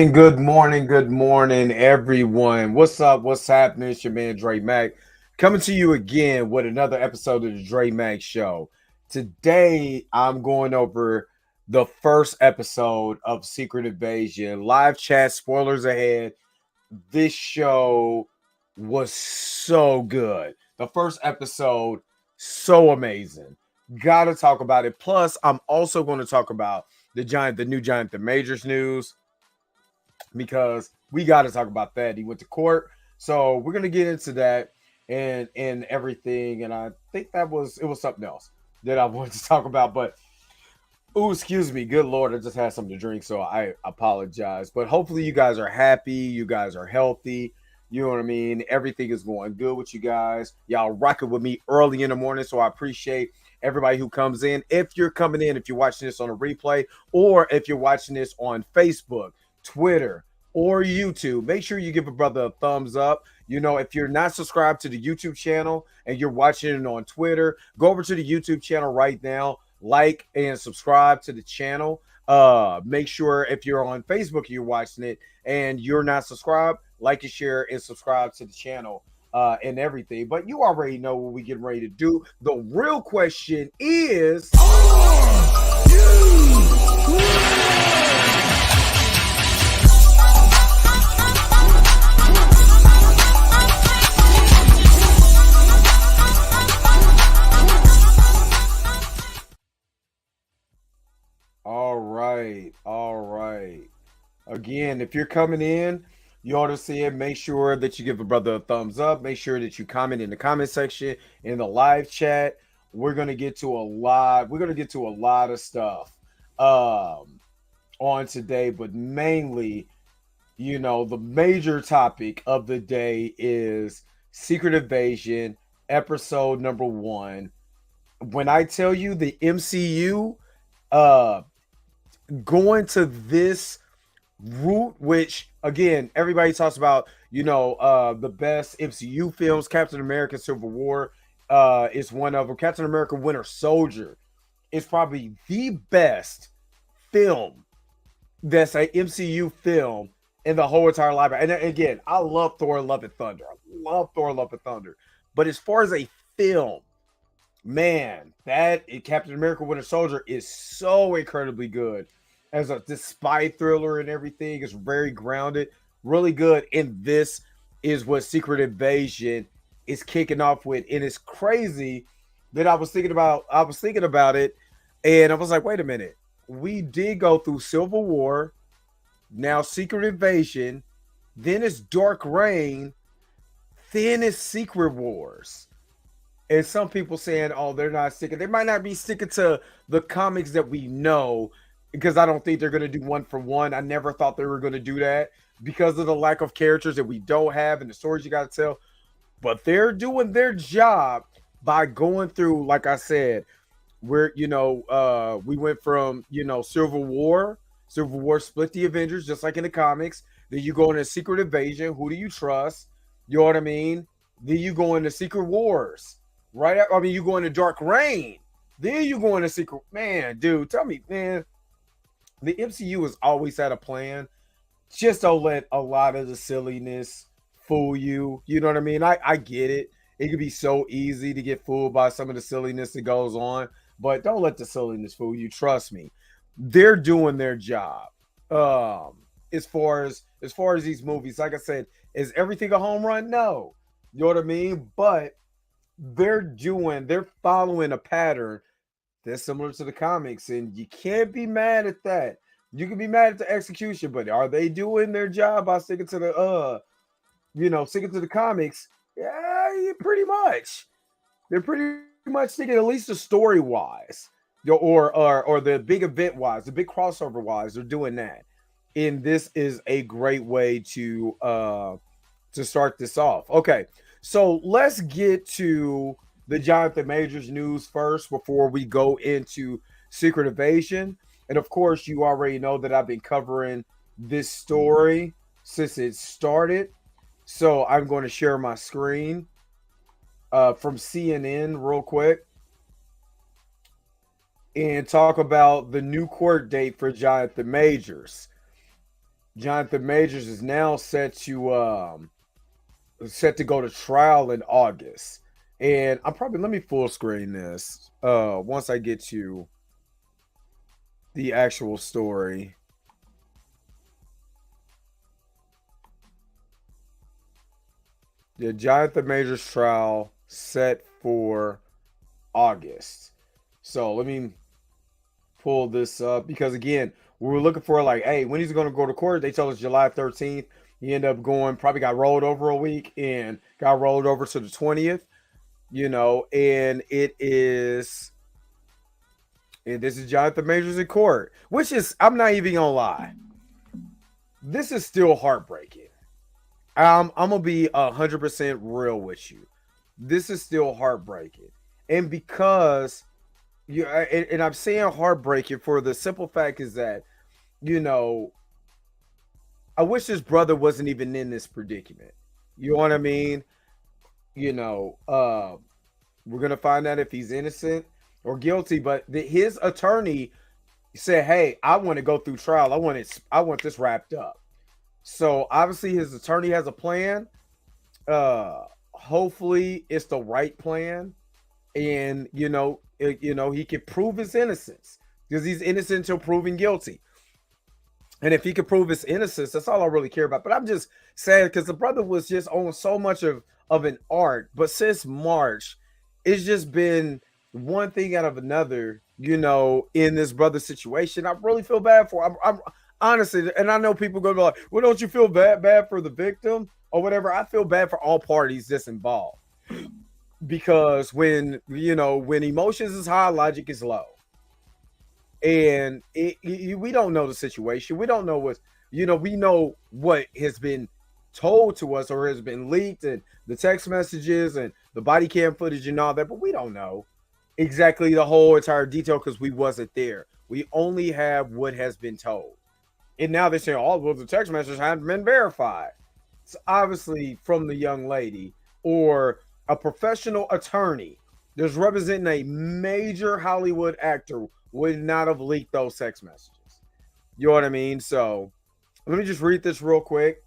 good morning, everyone. What's up? What's happening? It's your man Dre Mac coming to you again with another episode of the Dre Mac Show. Today, I'm going over the first episode of Secret Invasion. Live chat, spoilers ahead. This show was so good. The first episode, so amazing. Gotta talk about it. Plus, I'm also going to talk about the new Jonathan Majors news because we got to talk about that. He went to court, so we're gonna get into that and everything. And I think it was something else that I wanted to talk about, but oh, excuse me, good lord, I just had something to drink, so I apologize. But hopefully, you guys are happy, you guys are healthy. You know what I mean? Everything is going good with you guys. Y'all rocking with me early in the morning, so I appreciate everybody who comes in. If you're coming in, if you're watching this on a replay, or if you're watching this on Facebook, Twitter, or YouTube, make sure you give a brother a thumbs up. You know, if you're not subscribed to the YouTube channel and you're watching it on Twitter, go over to the YouTube channel right now, like and subscribe to the channel. Make sure if you're on Facebook, you're watching it and you're not subscribed, like and share and subscribe to the channel and everything. But you already know what we getting ready to do. The real question is, all right. Again, if you're coming in, you ought to see it. Make sure that you give a brother a thumbs up. Make sure that you comment in the comment section in the live chat. We're gonna get to a lot. We're gonna get to a lot of stuff on today, but mainly, you know, the major topic of the day is Secret Invasion episode number 1. When I tell you the MCU uh going to this route, which again everybody talks about, you know, the best MCU films, Captain America Civil War is one of them. Captain America Winter Soldier is probably the best film that's a MCU film in the whole entire library. And again, I love Thor Love and Thunder. I love Thor Love and Thunder. But as far as a film, man, that Captain America Winter Soldier is so incredibly good as a this spy thriller and everything. Is very grounded, really good. And this is what Secret Invasion is kicking off with. And it's crazy that I was thinking about it, and I was like, wait a minute. We did go through Civil War, now Secret Invasion, then it's Dark Reign, then it's Secret Wars. And some people saying, oh, they're not sticking. They might not be sticking to the comics that we know, because I don't think they're going to do one for one. I never thought they were going to do that because of the lack of characters that we don't have and the stories you got to tell. But they're doing their job by going through, like I said, where, you know, we went from, you know, Civil War split the Avengers, just like in the comics. Then you go into Secret Invasion. Who do you trust? You know what I mean? Then you go into Secret Wars, right? I mean, you go into Dark Reign. Then you go into Secret. Man, dude, tell me, man, the MCU has always had a plan. Just don't let a lot of the silliness fool you. You know what I mean? I get it. It could be so easy to get fooled by some of the silliness that goes on, but don't let the silliness fool you. Trust me, they're doing their job. As far as these movies, like I said, is everything a home run? No, you know what I mean. But they're following a pattern that's similar to the comics, and you can't be mad at that. You can be mad at the execution, but are they doing their job by sticking to the sticking to the comics? Yeah, pretty much. They're pretty much sticking, at least the story wise, or the big event wise, the big crossover wise. They're doing that, and this is a great way to start this off. Okay, so let's get to the Jonathan Majors news first before we go into Secret Invasion. And of course, you already know that I've been covering this story since it started. So I'm going to share my screen from CNN real quick and talk about the new court date for Jonathan Majors. Jonathan Majors is now set to go to trial in August. And I'm probably let me full screen this once I get to the actual story. The Jonathan Majors trial set for August. So let me pull this up because again, we were looking for like, hey, when he's going to go to court? They told us July 13th. He ended up going, probably got rolled over a week and got rolled over to the 20th. And this is Jonathan Majors in court, which is, I'm not even gonna lie, this is still heartbreaking. I'm gonna be 100% real with you. This is still heartbreaking, and because and I'm saying heartbreaking for the simple fact is that you know I wish his brother wasn't even in this predicament. You know what I mean? You know, we're gonna find out if he's innocent or guilty. But his attorney said, "Hey, I want to go through trial. I want this wrapped up." So obviously, his attorney has a plan. Hopefully, it's the right plan, and he can prove his innocence because he's innocent until proven guilty. And if he could prove his innocence, that's all I really care about. But I'm just sad because the brother was just on so much of an arc. But since March, it's just been one thing out of another, in this brother situation. I really feel bad for him. I'm honestly, and I know people go to be like, well, don't you feel bad for the victim or whatever? I feel bad for all parties that's involved. Because when emotions is high, logic is low. And we don't know the situation. We don't know we know what has been told to us or has been leaked and the text messages and the body cam footage and all that, but we don't know exactly the whole entire detail because we wasn't there. We only have what has been told. And now they're saying, oh, well, the text messages haven't been verified. It's obviously from the young lady or a professional attorney that's representing a major Hollywood actor would not have leaked those text messages. You know what I mean? So let me just read this real quick.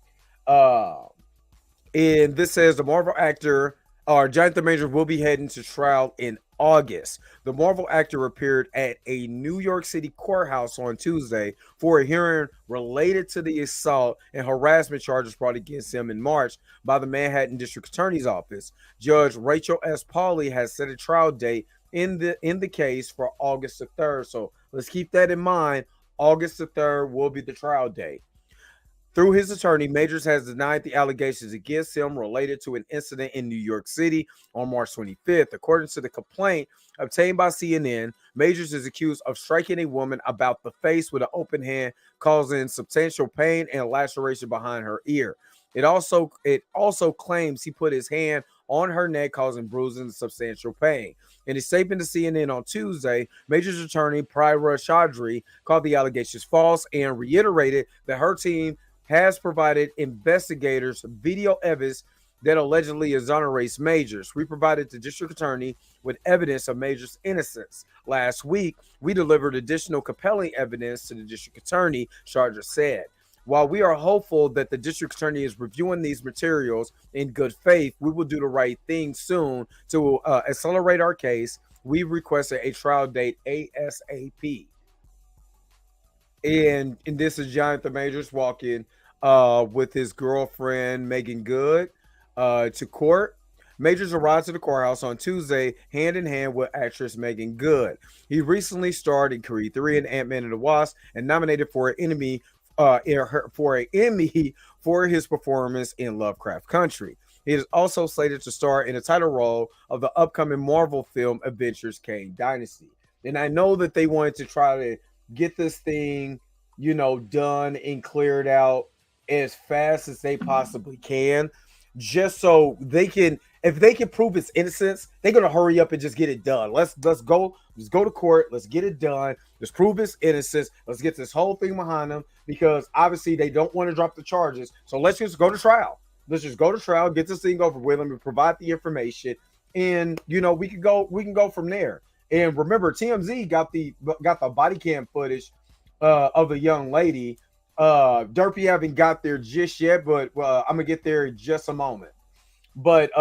And this says the Marvel actor Jonathan Majors will be heading to trial in August. The Marvel actor appeared at a New York City courthouse on Tuesday for a hearing related to the assault and harassment charges brought against him in March by the Manhattan District Attorney's Office. Judge Rachel S. Pauley has set a trial date in the case for August the 3rd. So let's keep that in mind. August the 3rd will be the trial date. Through his attorney, Majors has denied the allegations against him related to an incident in New York City on March 25th. According to the complaint obtained by CNN, Majors is accused of striking a woman about the face with an open hand, causing substantial pain and laceration behind her ear. It also claims he put his hand on her neck, causing bruising and substantial pain. In a statement to CNN on Tuesday, Majors attorney Prira Chaudhry called the allegations false and reiterated that her team has provided investigators video evidence that allegedly exonerates Majors. We provided the district attorney with evidence of Majors' innocence. Last week, we delivered additional compelling evidence to the district attorney, Chaudhry said. While we are hopeful that the district attorney is reviewing these materials in good faith, we will do the right thing soon to accelerate our case. We requested a trial date ASAP. And this is Jonathan Majors walking with his girlfriend Meagan Good to court. Majors arrived to the courthouse on Tuesday, hand in hand with actress Meagan Good. He recently starred in Creed 3 and Ant-Man and the Wasp, and nominated for an Emmy for his performance in Lovecraft Country. He is also slated to star in the title role of the upcoming Marvel film Avengers: Kang Dynasty. And I know that they wanted to try to get this thing, done and cleared out as fast as they possibly can, just so they can, if they can prove his innocence, they're gonna hurry up and just get it done. Let's go to court. Let's get it done. Let's prove his innocence. Let's get this whole thing behind them because obviously they don't want to drop the charges. So let's just go to trial. Let's just go to trial, get this thing over with. Let me provide the information, and we can go from there. And remember, TMZ got the body cam footage of the young lady Derpy haven't got there just yet, but I'm gonna get there in just a moment. But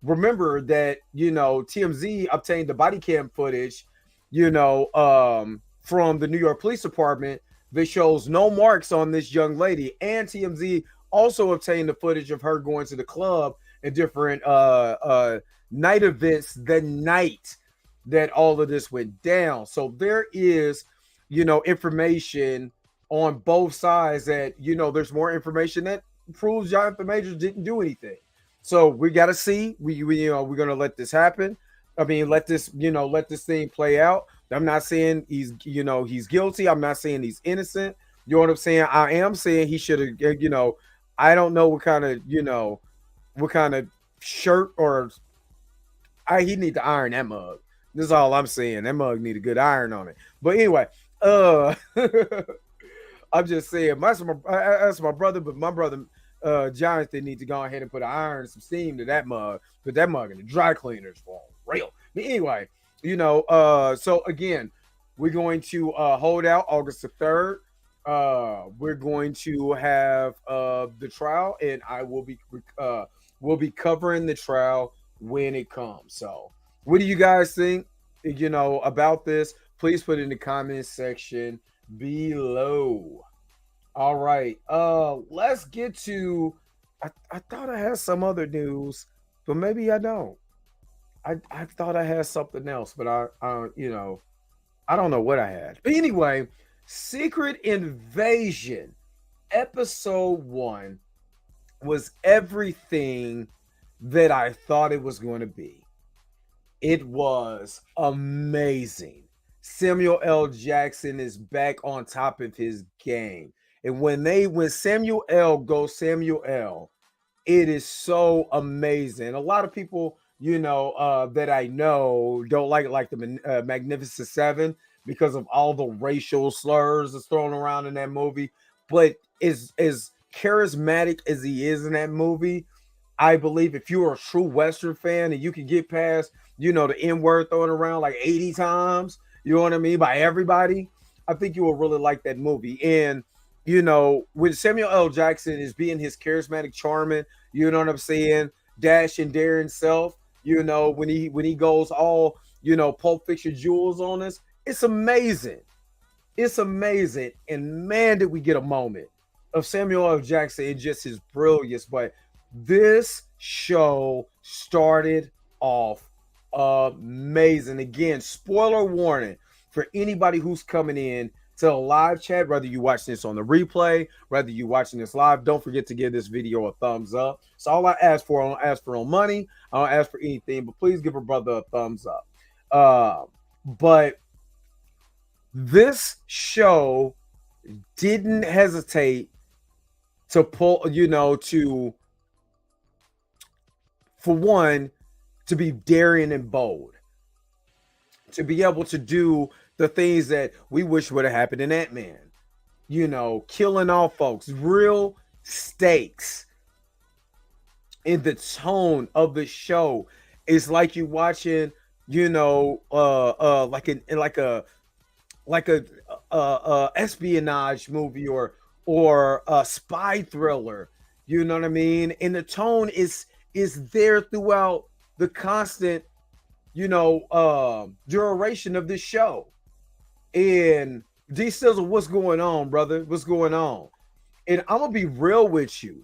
remember that TMZ obtained the body cam footage, from the New York Police Department that shows no marks on this young lady, and TMZ also obtained the footage of her going to the club and different night events the night that all of this went down. So there is, information on both sides that there's more information that proves Jonathan Majors didn't do anything. So we got to see. We're gonna let this happen. I mean, let this thing play out. I'm not saying he's guilty. I'm not saying he's innocent. You know what I'm saying? I am saying he should have. I don't know what kind of shirt or he need to iron that mug. This is all I'm saying. That mug need a good iron on it. But anyway, uh, I'm just saying. That's my brother, but my brother Jonathan need to go ahead and put an iron, some steam to that mug. Put that mug in the dry cleaners for real. But anyway, so again, we're going to hold out August the 3rd. We're going to have the trial, and I will be covering the trial when it comes. So, what do you guys think? About this? Please put it in the comments section below. All right. Let's get to. I thought I had some other news, but maybe I don't. I thought I had something else, but I don't know what I had. But anyway, Secret Invasion episode 1 was everything that I thought it was going to be. It was amazing. Samuel L. Jackson is back on top of his game. And when Samuel L. goes Samuel L., it is so amazing. A lot of people, that I know don't like the Magnificent Seven because of all the racial slurs that's thrown around in that movie. But as charismatic as he is in that movie, I believe if you're a true Western fan and you can get past, the N word thrown around like 80 times, you know what I mean, by everybody, I think you will really like that movie. And when Samuel L. Jackson is being his charismatic, charming, you know what I'm saying, dash and dare himself, when he goes all, Pulp Fiction jewels on us, it's amazing. It's amazing. And man, did we get a moment of Samuel L. Jackson and just his brilliance. But this show started off amazing. Again, spoiler warning for anybody who's coming in to the live chat, whether you watch this on the replay, whether you watching this live, don't forget to give this video a thumbs up. So all I ask for, I don't ask for no money, I don't ask for anything, but please give a brother a thumbs up. But this show didn't hesitate to pull, for one, to be daring and bold, to be able to do the things that we wish would have happened in Ant-Man. Killing all folks, real stakes. In the tone of the show, it's like you watching, like a espionage movie or a spy thriller. You know what I mean? And the tone is there throughout the constant, duration of this show. And D Sizzle, what's going on, brother? What's going on? And I'm gonna be real with you.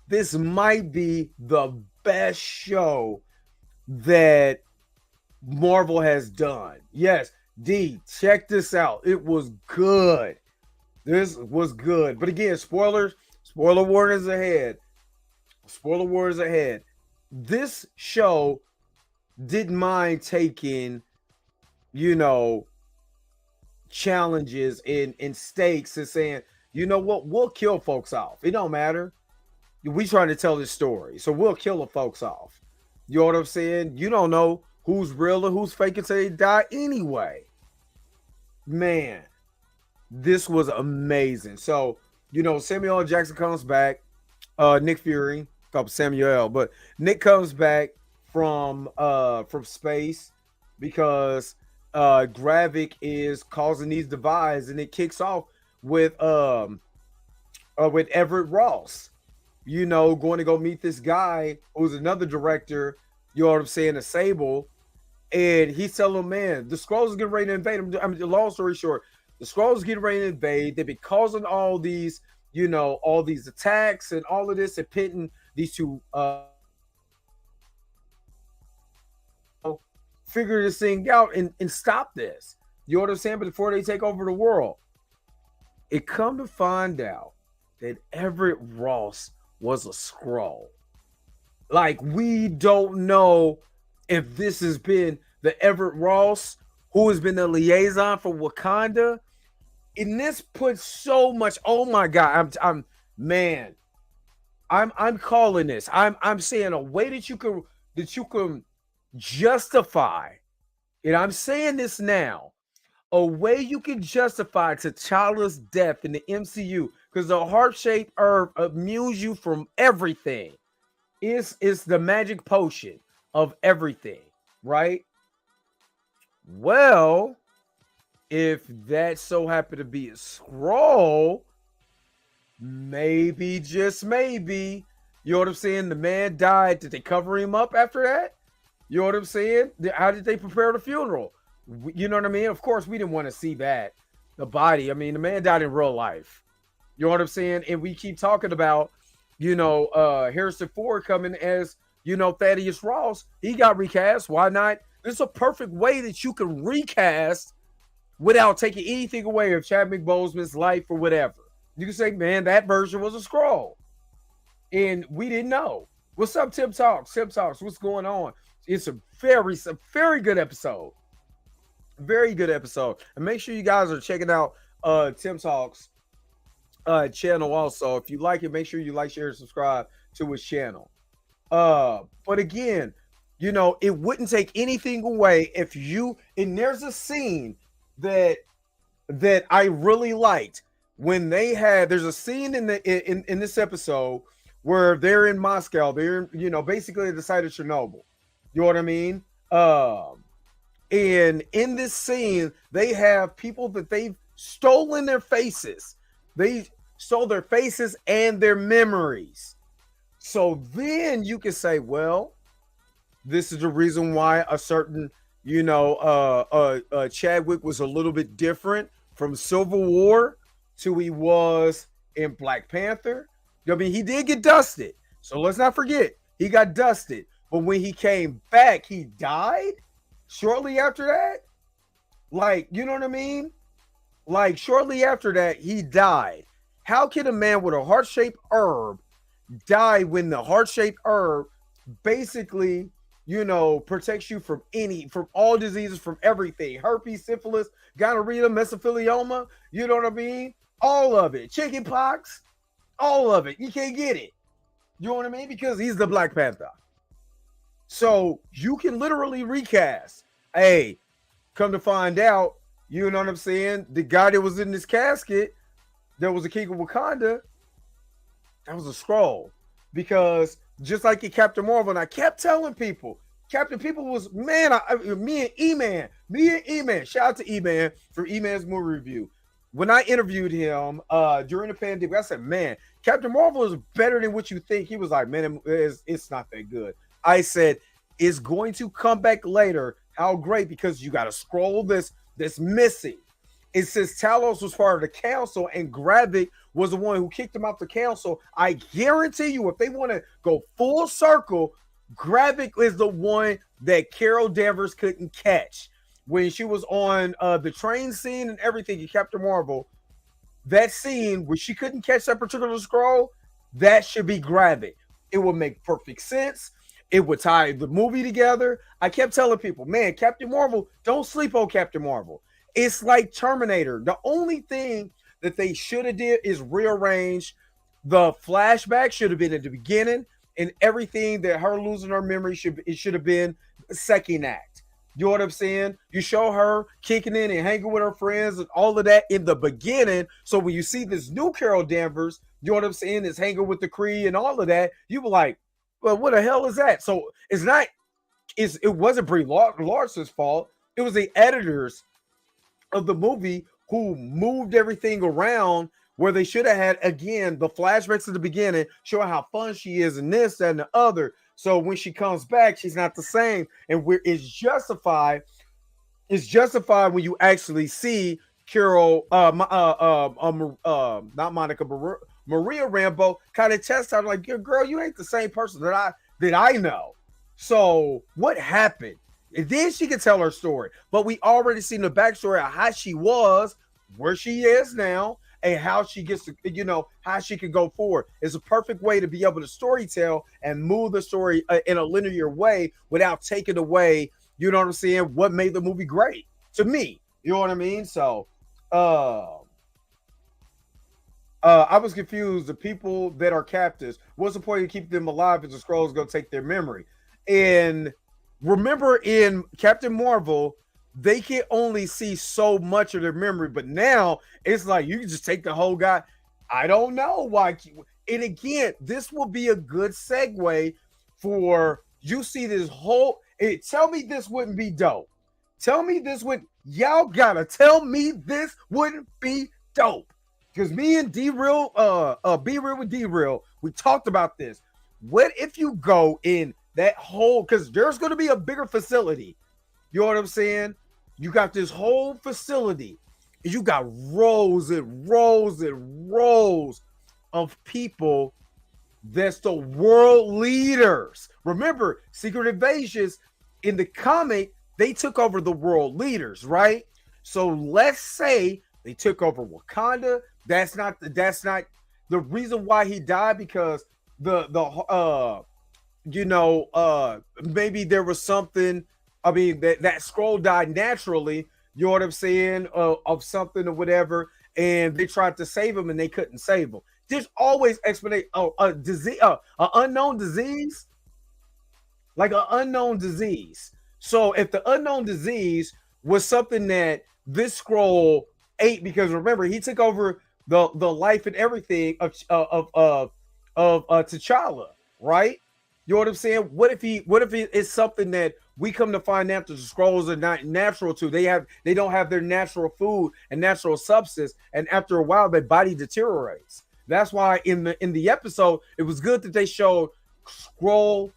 This might be the best show that Marvel has done. Yes, D, check this out. It was good. This was good. But again, spoiler warnings ahead. Spoiler warnings ahead. This show didn't mind taking, challenges and stakes and saying, you know what, we'll kill folks off. It don't matter. We trying to tell this story, so we'll kill the folks off. You know what I'm saying? You don't know who's real or who's fake until they die anyway. Man, this was amazing. So, Samuel L. Jackson comes back. Nick Fury, called Samuel L., but Nick comes back from space because Gravik is causing these divides, and it kicks off with Everett Ross, going to go meet this guy who's another director, you know what I'm saying, a Sable, and he's telling him, man, the Skrulls are getting ready to invade him. I mean, long story short, the Skrulls getting ready to invade. They've been causing all these, all these attacks and all of this, and pitting these two figure this thing out and stop this. You know what I'm saying? But before they take over the world, it come to find out that Everett Ross was a Skrull. Like, we don't know if this has been the Everett Ross who has been the liaison for Wakanda. And this puts so much. Oh my God, I'm calling this. I'm saying a way that you can justify, and I'm saying this now, a way you can justify T'Challa's death in the MCU, because the heart-shaped herb immunes you from everything. Is the magic potion of everything, right? Well, if that so happened to be a Skrull, maybe, just maybe, you know what I'm saying, the man died. Did they cover him up after that? You know what I'm saying? How did they prepare the funeral? You know what I mean? Of course, we didn't want to see that. The body. I mean, the man died in real life. You know what I'm saying? And we keep talking about, Harrison Ford coming as, Thaddeus Ross. He got recast. Why not? This is a perfect way that you can recast without taking anything away of Chadwick Boseman's life or whatever. You can say, man, that version was a Skrull. And we didn't know. What's up, Tim Talks? Tim Talks, what's going on? It's a very good episode. Very good episode. And make sure you guys are checking out Tim Talks channel also. If you like it, make sure you like, share, and subscribe to his channel. But again, it wouldn't take anything away if and there's a scene that I really liked when there's a scene in this episode where they're in Moscow. They're, basically the site of Chernobyl. You know what I mean? And in this scene, they have people that they've stolen their faces. They stole their faces and their memories. So then you can say, well, this is the reason why a certain, Chadwick was a little bit different from Civil War to he was in Black Panther. I mean, he did get dusted. So let's not forget, he got dusted. But when he came back, he died shortly after that. Like, you know what I mean? Like, shortly after that, he died. How can a man with a heart-shaped herb die when the heart-shaped herb basically, protects you from all diseases, from everything? Herpes, syphilis, gonorrhea, mesothelioma, you know what I mean? All of it. Chicken pox, all of it. You can't get it. You know what I mean? Because he's the Black Panther. So you can literally recast. Hey, come to find out, you know what I'm saying? The guy that was in this casket, that was a king of Wakanda, that was a Skrull. Because just like in Captain Marvel, and I kept telling people, Captain People was, man, me and E-Man, shout out to E-Man for E-Man's movie review. When I interviewed him during the pandemic, I said, man, Captain Marvel is better than what you think. He was like, man, it's not that good. I said, it's going to come back later. How great, because you got a Skrull that's missing. It says Talos was part of the council and Gravik was the one who kicked him out the council. I guarantee you, if they want to go full circle, Gravik is the one that Carol Danvers couldn't catch when she was on the train scene and everything in Captain Marvel. That scene where she couldn't catch that particular Skrull, that should be Gravik. It would make perfect sense. It would tie the movie together. I kept telling people, man, Captain Marvel, don't sleep on Captain Marvel. It's like Terminator. The only thing that they should have did is rearrange the flashback. Should have been at the beginning, and everything that her losing her memory should have been the second act. You know what I'm saying? You show her kicking in and hanging with her friends and all of that in the beginning. So when you see this new Carol Danvers, you know what I'm saying, is hanging with the Kree and all of that, you be like, well, what the hell is that? So it wasn't Brie Larson's fault. It was the editors of the movie who moved everything around where they should have had again the flashbacks at the beginning showing how fun she is and this that, and the other. So when she comes back, she's not the same, and it's justified. It's justified when you actually see Carol, not Monica, Maria Rambeau, kind of test out like, girl, you ain't the same person that I know. So what happened? And then she can tell her story, but we already seen the backstory of how she was, where she is now, and how she gets to, how she can go forward. It's a perfect way to be able to storytell and move the story in a linear way without taking away, you know what I'm saying, what made the movie great to me. You know what I mean? So, I was confused. The people that are captives, what's the point of keeping them alive if the scrolls go take their memory? And remember in Captain Marvel, they can only see so much of their memory, but now it's like you can just take the whole guy. I don't know why. And again, this will be a good segue for you see this whole. Tell me this wouldn't be dope. Tell me this would. Y'all gotta tell me this wouldn't be dope. Because me and D-Real, Be Real with D-Real, we talked about this. What if you go in that whole, because there's going to be a bigger facility. You know what I'm saying? You got this whole facility. And you got rows and rows and rows of people that's the world leaders. Remember, Secret Invasions in the comic, they took over the world leaders, right? So let's say they took over Wakanda. That's not the reason why he died, because maybe there was something. I mean, that scroll died naturally. You know what I'm saying? Of something or whatever, and they tried to save him and they couldn't save him. There's always explanation. A disease, an unknown disease, like an unknown disease. So if the unknown disease was something that this scroll ate, because remember he took over the life and everything of T'Challa, right? You know what I'm saying? What if it's something that we come to find out that the scrolls are not natural to? They don't have their natural food and natural substance, and after a while their body deteriorates. That's why in the episode it was good that they showed scroll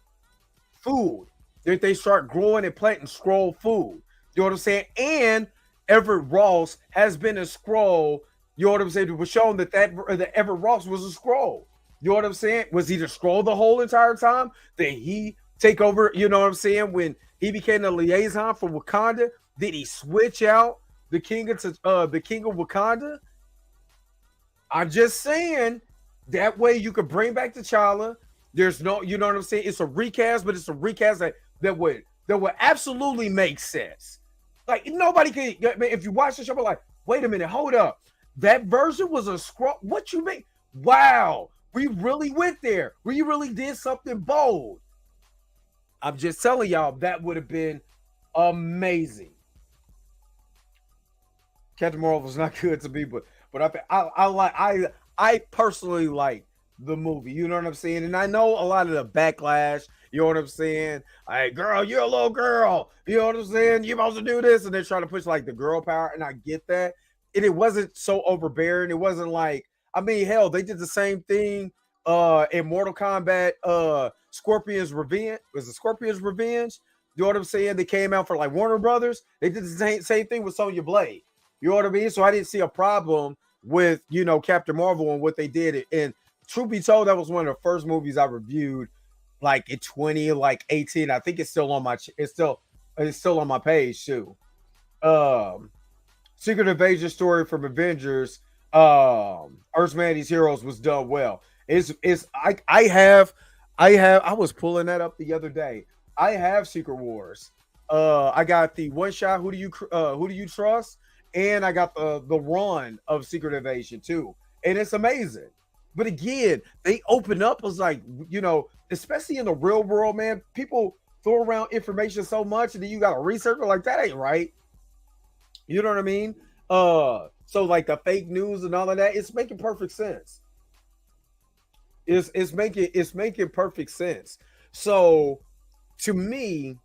food. That they start growing and planting scroll food. You know what I'm saying? And Everett Ross has been a scroll. You know what I'm saying? It was shown that Everett Ross was a scroll. You know what I'm saying? Was he the scroll the whole entire time? Did he take over? You know what I'm saying? When he became the liaison for Wakanda, did he switch out the king of Wakanda? I'm just saying that way you could bring back T'Challa. There's no, you know what I'm saying? It's a recast, but it's a recast that would absolutely make sense. Like nobody can. If you watch the show, like, wait a minute, hold up, that version was a scroll. What you mean? Wow, we really went there. We really did something bold. I'm just telling y'all that would have been amazing. Captain Marvel was not good to me, but I personally like the movie. You know what I'm saying? And I know a lot of the backlash. You know what I'm saying? Hey, girl, you're a little girl. You know what I'm saying? You're supposed to do this, and they're trying to push like the girl power, and I get that. And it wasn't so overbearing. It wasn't like, I mean, hell, they did the same thing in Mortal Kombat. Scorpion's Revenge was it Scorpion's Revenge? You know what I'm saying? They came out for like Warner Brothers. They did the same thing with Sonya Blade. You know what I mean? So I didn't see a problem with Captain Marvel and what they did. And truth be told, that was one of the first movies I reviewed, like in 2018. I think it's still on my on my page too. Secret Invasion story from Avengers, Earth's Mightiest Heroes was done well. I was pulling that up the other day. I have Secret Wars. I got the one shot. Who do you trust? And I got the run of Secret Invasion too, and it's amazing. But again, they open up as like, especially in the real world, man. People throw around information so much, and then you got to research it. Like that ain't right. You know what I mean? So like the fake news and all of that, it's making perfect sense. It's making perfect sense. So to me,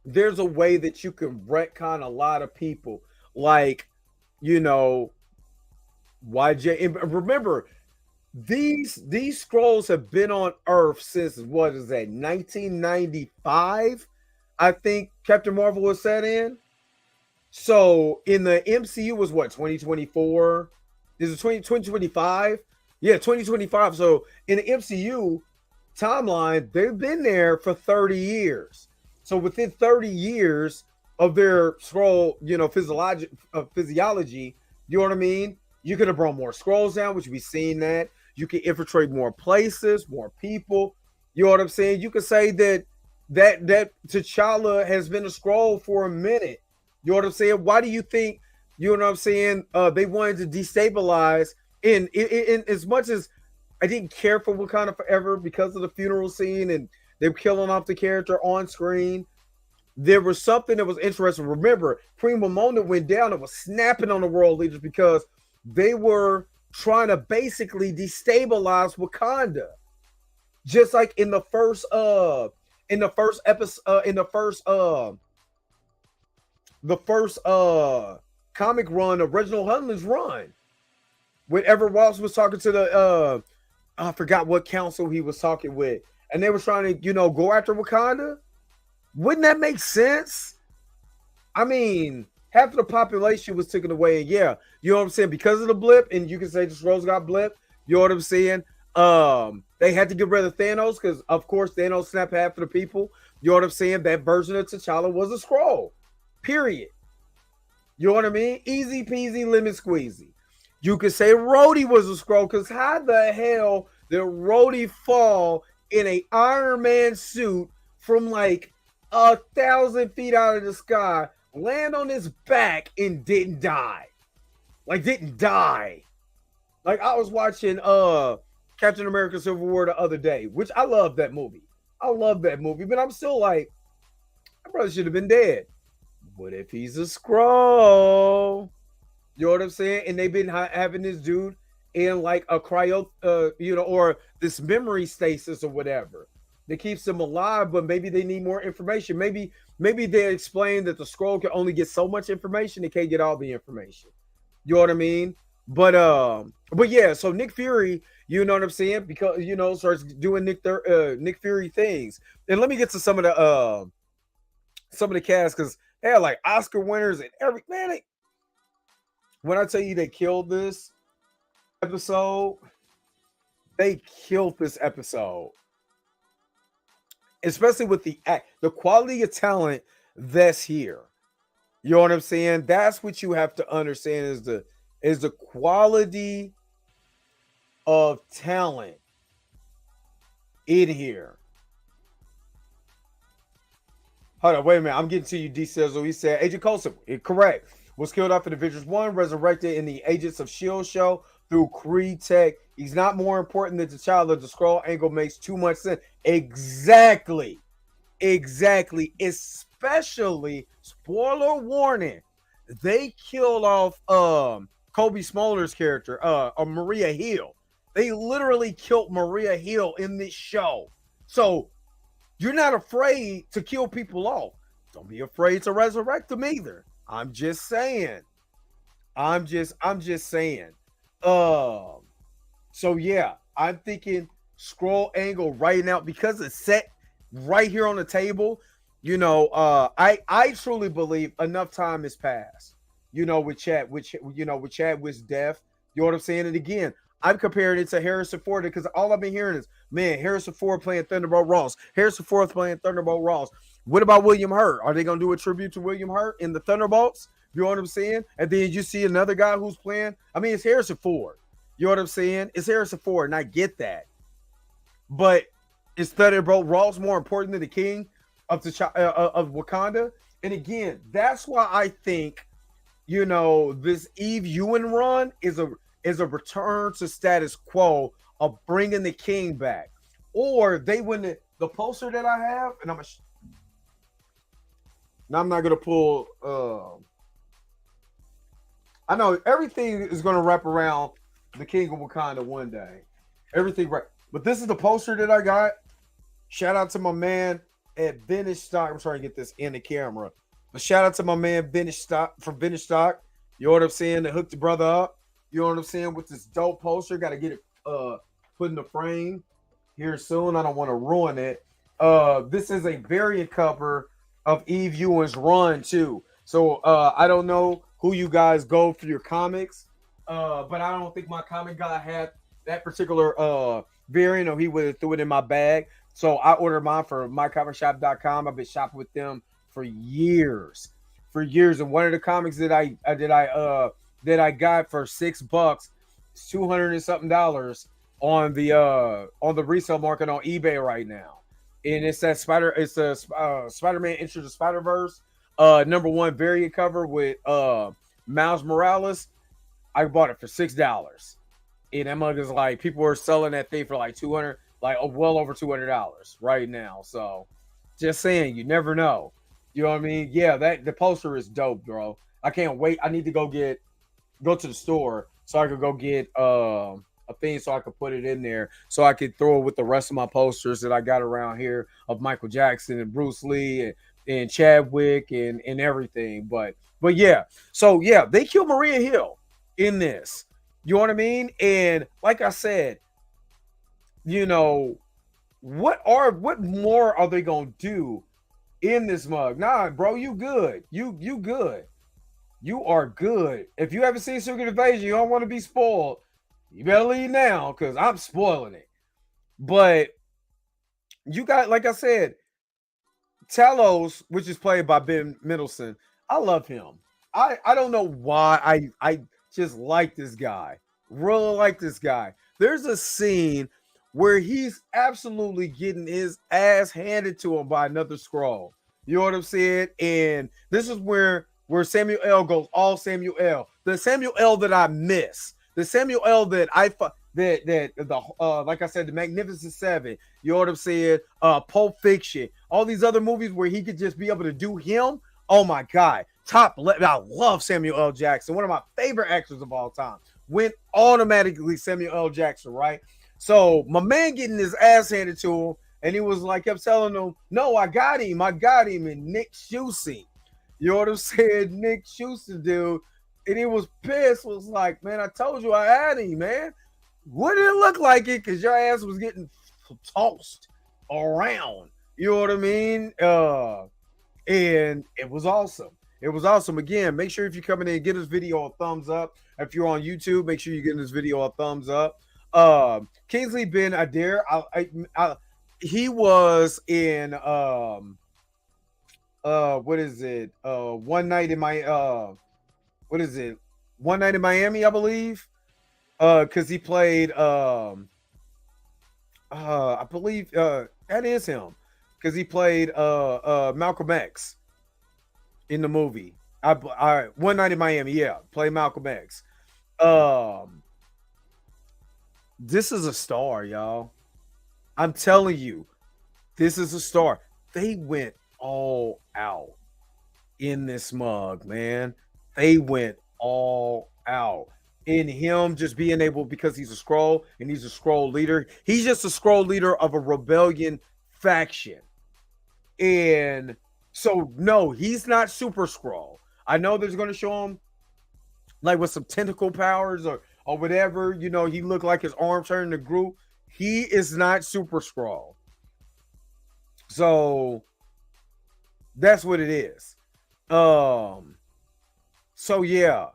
there's a way that you can retcon a lot of people. Like you know, YJ. And remember, these scrolls have been on Earth since what is that 1995? I think Captain Marvel was set in. So in the MCU was what 2024? Is it 2025? Yeah, 2025. So in the MCU timeline, they've been there for 30 years. So within 30 years of their scroll, physiology, you know what I mean? You could have brought more scrolls down, which we've seen that. You can infiltrate more places, more people. You know what I'm saying? You could say that T'Challa has been a scroll for a minute. You know what I'm saying? Why do you think, you know what I'm saying, they wanted to destabilize in as much as I didn't care for Wakanda Forever because of the funeral scene and they were killing off the character on screen. There was something that was interesting. Remember, Prima Mona went down and was snapping on the world leaders because they were trying to basically destabilize Wakanda. Just like in the first episode the first comic run of Reginald Hudlin's run. Whenever Ross was talking to the I forgot what council he was talking with, and they were trying to, go after Wakanda. Wouldn't that make sense? I mean, half of the population was taken away, and yeah, you know what I'm saying, because of the blip, and you can say the Skrulls got blip. You know what I'm saying? They had to get rid of Thanos because, of course, Thanos snapped half of the people. You know what I'm saying? That version of T'Challa was a Skrull. Period. You know what I mean? Easy peasy, lemon squeezy. You could say Rhodey was a Skrull because how the hell did Rhodey fall in a Iron Man suit from like 1,000 feet out of the sky, land on his back, and didn't die? Like, didn't die. Like, I was watching Captain America Civil War the other day, which I love that movie. I love that movie, but I'm still like, my brother should have been dead. What if he's a Skrull? You know what I'm saying? And they've been having this dude in like a cryo, or this memory stasis or whatever that keeps him alive. But maybe they need more information. Maybe they explain that the Skrull can only get so much information; they can't get all the information. You know what I mean? But yeah. So Nick Fury, you know what I'm saying? Because starts doing Nick Fury things. And let me get to some of the cast because they had like Oscar winners and every man. When I tell you they killed this episode, they killed this episode, especially with the quality of talent that's here. You know what I'm saying? That's what you have to understand is the quality of talent in here. Hold on, wait a minute. I'm getting to you, D. Sizzle. He said Agent Coulson, correct, was killed off in Avengers 1, resurrected in the Agents of S.H.I.E.L.D. show through Kree Tech. He's not more important than T'Challa. The Skrull angle makes too much sense. Exactly. Especially, spoiler warning, they killed off Kobe Smolder's character, Maria Hill. They literally killed Maria Hill in this show. So you're not afraid to kill people off. Don't be afraid to resurrect them either. I'm just saying. So yeah, I'm thinking Skrull angle right now because it's set right here on the table. I truly believe enough time has passed. With Chadwick's death. You know what I'm saying? And again, I'm comparing it to Harrison Ford because all I've been hearing is, man, Harrison Ford playing Thunderbolt Ross. Harrison Ford playing Thunderbolt Ross. What about William Hurt? Are they going to do a tribute to William Hurt in the Thunderbolts? You know what I'm saying? And then you see another guy who's playing. I mean, it's Harrison Ford. You know what I'm saying? It's Harrison Ford, and I get that. But is Thunderbolt Ross more important than the king of Wakanda? And again, that's why I think, this Eve Ewan run is a return to status quo of bringing the king back. Or they win the poster that I have, and I'm not gonna pull. I know everything is gonna wrap around the King of Wakanda one day. Everything right, but this is the poster that I got. Shout out to my man at Vintage Stock. I'm trying to get this in the camera, but shout out to my man Vintage Stock from Vintage Stock. You know what I'm saying? To hook the brother up. You know what I'm saying? With this dope poster. Got to get it put in the frame here soon. I don't want to ruin it. This is a variant cover of Eve Ewing's run too. So I don't know who you guys go for your comics, but I don't think my comic guy had that particular variant, or he would have threw it in my bag. So I ordered mine for mycomicshop.com. I've been shopping with them for years, And one of the comics that I got for $6, it's 200 and something dollars on the resale market on eBay right now, and it's that Spider-Man Into the Spider-Verse #1 variant cover with Miles Morales. I bought it for $6, and that mug is like people are selling that thing for like 200, like well over $200 right now. So, just saying, you never know. You know what I mean? Yeah, that the poster is dope, bro. I can't wait. I need to go to the store so I could go get a thing so I could put it in there so I could throw it with the rest of my posters that I got around here of Michael Jackson and Bruce Lee and Chadwick and everything. But yeah, so yeah, they killed Maria Hill in this. You know what I mean? And like I said, you know, what more are they gonna do in this mug? Nah, bro, you good. You good. You are good. If you haven't seen Secret Invasion, you don't want to be spoiled. You better leave now because I'm spoiling it. But you got, like I said, Talos, which is played by Ben Mendelsohn. I love him. I don't know why. I just like this guy. Really like this guy. There's a scene where he's absolutely getting his ass handed to him by another Skrull. You know what I'm saying? And this is where Samuel L. goes all Samuel L. The Samuel L. that I miss. The Samuel L. that like I said, the Magnificent Seven. You know what I'm saying? Pulp Fiction. All these other movies where he could just be able to do him. Oh my God. I love Samuel L. Jackson. One of my favorite actors of all time. Went automatically Samuel L. Jackson, right? So my man getting his ass handed to him, and he was like, kept telling him, "No, I got him. And Nick Shusey. You know what I'm saying? Nick Shusey, dude. And he was pissed, was like, "Man, I told you I had him, man. Wouldn't it look like it? Because your ass was getting tossed around." You know what I mean? And it was awesome. It was awesome. Again, make sure if you're coming in, give this video a thumbs up. If you're on YouTube, make sure you're giving this video a thumbs up. Kingsley Ben Adir, he was in what is it? One Night in what is it? One Night in Miami, I believe. Because he played I believe that is him. Because he played Malcolm X in the movie. I One Night in Miami, yeah, play Malcolm X. This is a star, y'all. I'm telling you, this is a star. They went all out in this mug, man. They went all out in him just being able, because he's a Skrull and he's a Skrull leader. He's just a Skrull leader of a rebellion faction. And so, no, he's not Super Skrull. I know there's going to show him like with some tentacle powers or whatever. You know, he looked like his arm turned to Groot. He is not Super Skrull. So that's what it is. So yeah.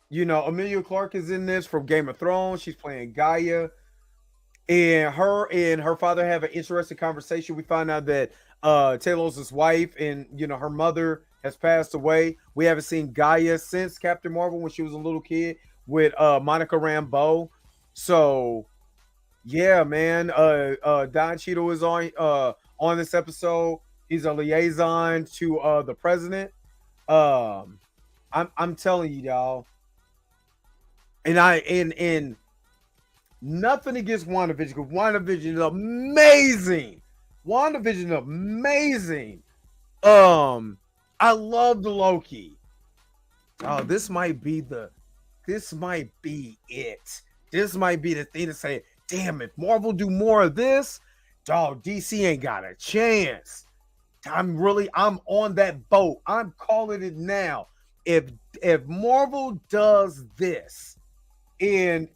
You know, Emilia Clarke is in this from Game of Thrones. She's playing Gaia. And her and her father have an interesting conversation. We find out that Talos' wife and, you know, her mother has passed away. We haven't seen Gaia since Captain Marvel when she was a little kid with Monica Rambeau. So yeah, man. Don Cheadle is on this episode. He's a liaison to the president. I'm telling you, y'all. And nothing against WandaVision, because WandaVision is amazing. WandaVision is amazing. I love the Loki. Oh, this might be it. This might be the thing to say, damn, if Marvel do more of this, dog, DC ain't got a chance. I'm on that boat. I'm calling it now. if Marvel does this, and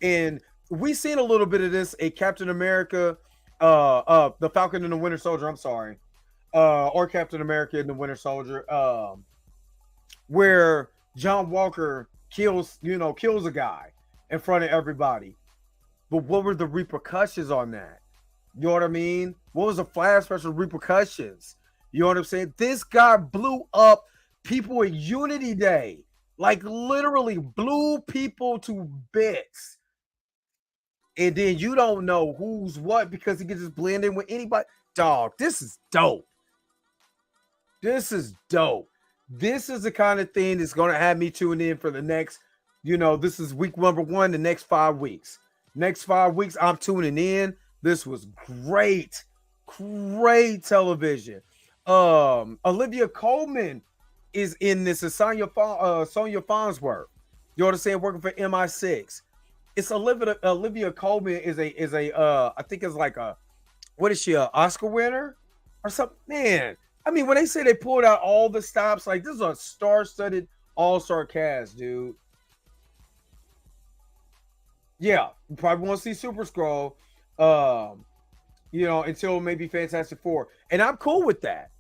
we seen a little bit of this in Captain America, the Falcon and the Winter Soldier. I'm sorry, or Captain America and the Winter Soldier, where John Walker kills a guy in front of everybody. But what were the repercussions on that? You know what I mean? What was the Flash special repercussions? You know what I'm saying? This guy blew up people at Unity Day. Like literally blew people to bits. And then you don't know who's what because he can just blend in with anybody. Dog, this is dope. This is dope. This is the kind of thing that's going to have me tune in for the next, this is week number 1, the next 5 weeks. Next 5 weeks, I'm tuning in. This was great. Great television. Olivia Colman is in this. Is Sonya Farnsworth. You know what I'm saying? Working for MI6. It's Olivia Colman is a I think it's like a, what is she, a Oscar winner or something? Man, I mean, when they say they pulled out all the stops, like this is a star-studded all-star cast, dude. Yeah, you probably want to see Super Scroll, until maybe Fantastic Four. And I'm cool with that.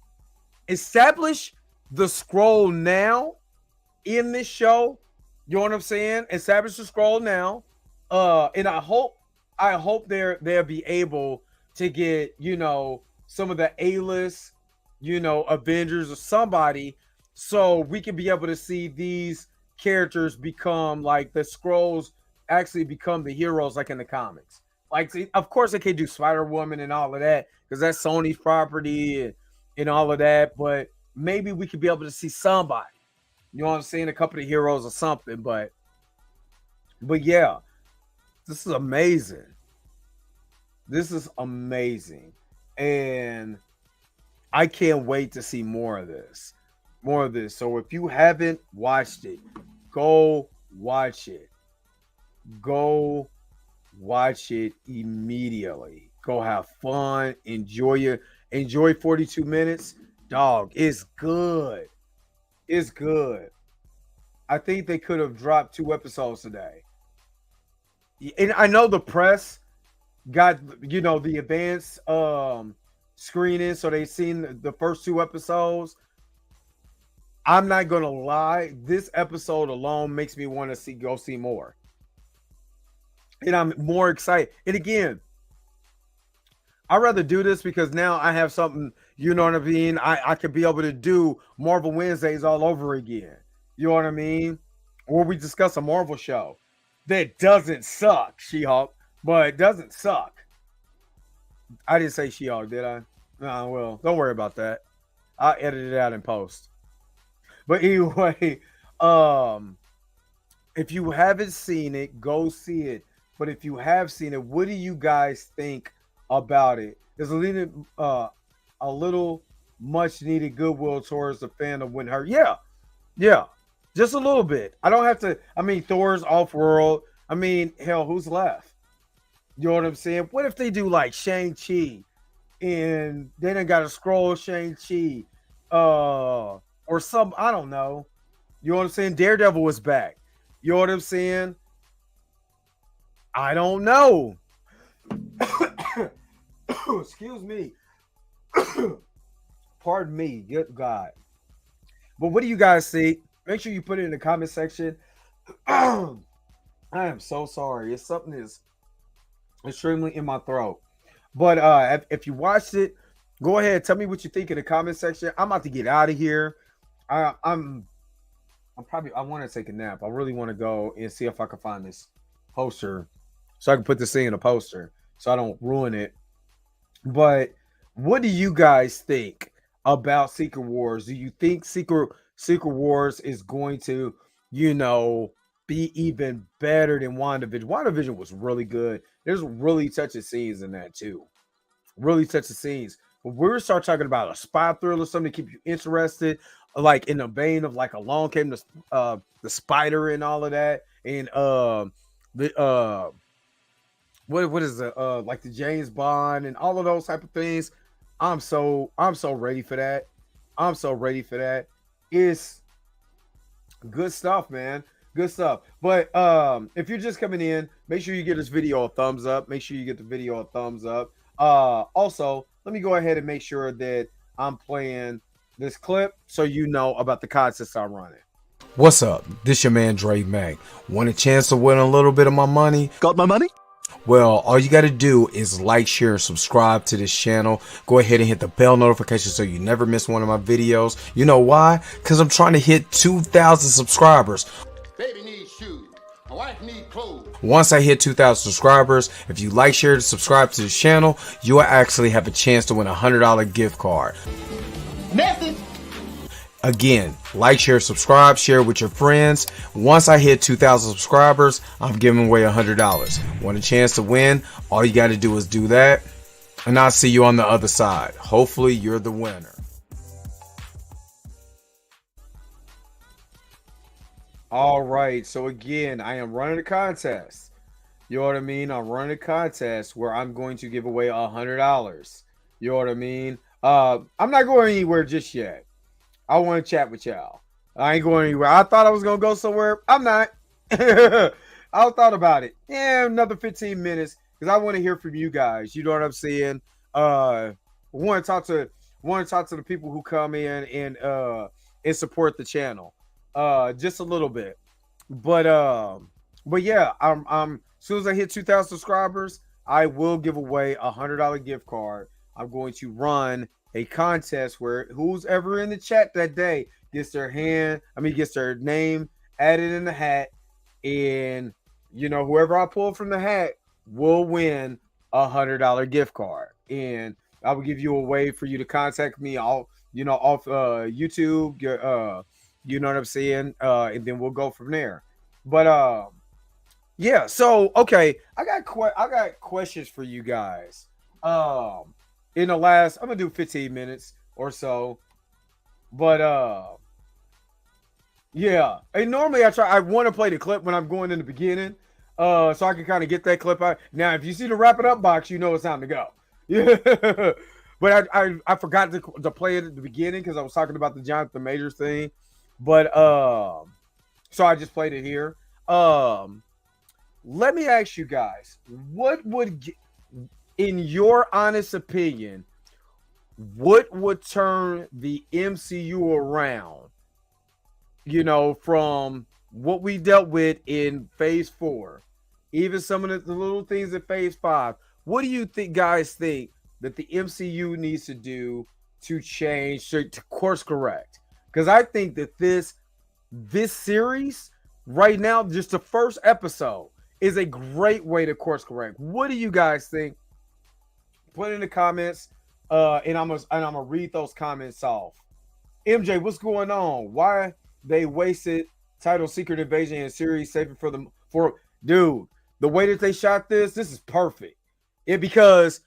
Establish the Scroll now in this show. You know what I'm saying? Establish the Scroll now. And I hope they'll be able to get, some of the A-list, Avengers or somebody, so we can be able to see these characters become like the Scrolls actually become the heroes like in the comics. Like, see, of course they can do Spider-Woman and all of that because that's Sony's property and all of that, but maybe we could be able to see somebody, you know what I'm saying, a couple of heroes or something. But yeah, this is amazing. This is amazing. And I can't wait to see more of this. So if you haven't watched it, go watch it. Go watch it immediately. Go have fun. Enjoy 42 minutes. Dog, it's good. It's good. I think they could have dropped 2 episodes today. And I know the press got, the advanced screening, so they seen the first 2 episodes. I'm not gonna lie, this episode alone makes me want to go see more. And I'm more excited. And again, I'd rather do this because now I have something, you know what I mean? I could be able to do Marvel Wednesdays all over again. You know what I mean? Or we discuss a Marvel show that doesn't suck, She-Hulk, but it doesn't suck. I didn't say She-Hulk, did I? No, well, don't worry about that. I'll edit it out in post. But anyway, if you haven't seen it, go see it. But if you have seen it, what do you guys think about it? There's a little much needed goodwill towards the fandom when her. Yeah, just a little bit. I don't have to. I mean, Thor's off world. I mean, hell, who's left? You know what I'm saying? What if they do like Shang-Chi and they done got a scroll Shang-Chi, or some, I don't know. You know what I'm saying? Daredevil was back. You know what I'm saying? I don't know. Excuse me. Pardon me. Good God. But what do you guys see? Make sure you put it in the comment section. I am so sorry. It's something that's extremely in my throat. But if you watched it, go ahead. Tell me what you think in the comment section. I'm about to get out of here. I want to take a nap. I really want to go and see if I can find this poster so I can put this thing in a poster so I don't ruin it. But what do you guys think about Secret Wars? Do you think Secret Wars is going to, be even better than WandaVision? WandaVision was really good. There's really touching scenes in that too. Really touching scenes. But we're start talking about a spy thriller, something to keep you interested, like in the vein of like Along Came the Spider and all of that, and what is the like the James Bond and all of those type of things. I'm so ready for that. I'm so ready for that. Good stuff, man. Good stuff. But if you're just coming in, make sure you give this video a thumbs up. Make sure you get the video a thumbs up. Also, let me go ahead and make sure that I'm playing this clip so you know about the contests I'm running. What's up? This your man Dre Mac. Want a chance to win a little bit of my money? Got my money? Well, all you got to do is like, share, and subscribe to this channel. Go ahead and hit the bell notification so you never miss one of my videos. You know why? Because I'm trying to hit 2,000 subscribers. Baby needs shoes. My wife needs clothes. Once I hit 2,000 subscribers, if you like, share, and subscribe to this channel, you will actually have a chance to win a $100 gift card. Message. Again, like, share, subscribe, share with your friends. Once I hit 2,000 subscribers, I'm giving away $100. Want a chance to win? All you got to do is do that, and I'll see you on the other side. Hopefully, you're the winner. All right, so again, I am running a contest. You know what I mean? I'm running a contest where I'm going to give away $100. You know what I mean? I'm not going anywhere just yet. I want to chat with y'all. I ain't going anywhere. I thought I was gonna go somewhere. I'm not. I thought about it. Yeah, another 15 minutes because I want to hear from you guys. You know what I'm saying? Want to talk to the people who come in and support the channel. Just a little bit. But yeah, I'm as soon as I hit 2,000 subscribers, I will give away a $100 gift card. I'm going to run a contest where who's ever in the chat that day gets their name added in the hat, and whoever I pull from the hat will win a $100 gift card. And I will give you a way for you to contact me off YouTube, you know what I'm saying, and then we'll go from there. But yeah, so okay, I got questions for you guys. In the last, I'm gonna do 15 minutes or so, but yeah. And normally I want to play the clip when I'm going in the beginning, so I can kind of get that clip out. Now, if you see the wrap it up box, you know it's time to go. Yeah, but I forgot to play it at the beginning because I was talking about the Jonathan Majors thing, but so I just played it here. Let me ask you guys, what would in your honest opinion, what would turn the MCU around, from what we dealt with in phase 4, even some of the little things in phase 5? What do you guys think that the MCU needs to do to change, to course correct? Because I think that this series right now, just the first episode, is a great way to course correct. What do you guys think? Put in the comments, and I'm gonna read those comments off. MJ, what's going on? Why they wasted title Secret Invasion and series saving for dude? The way that they shot this is perfect. Because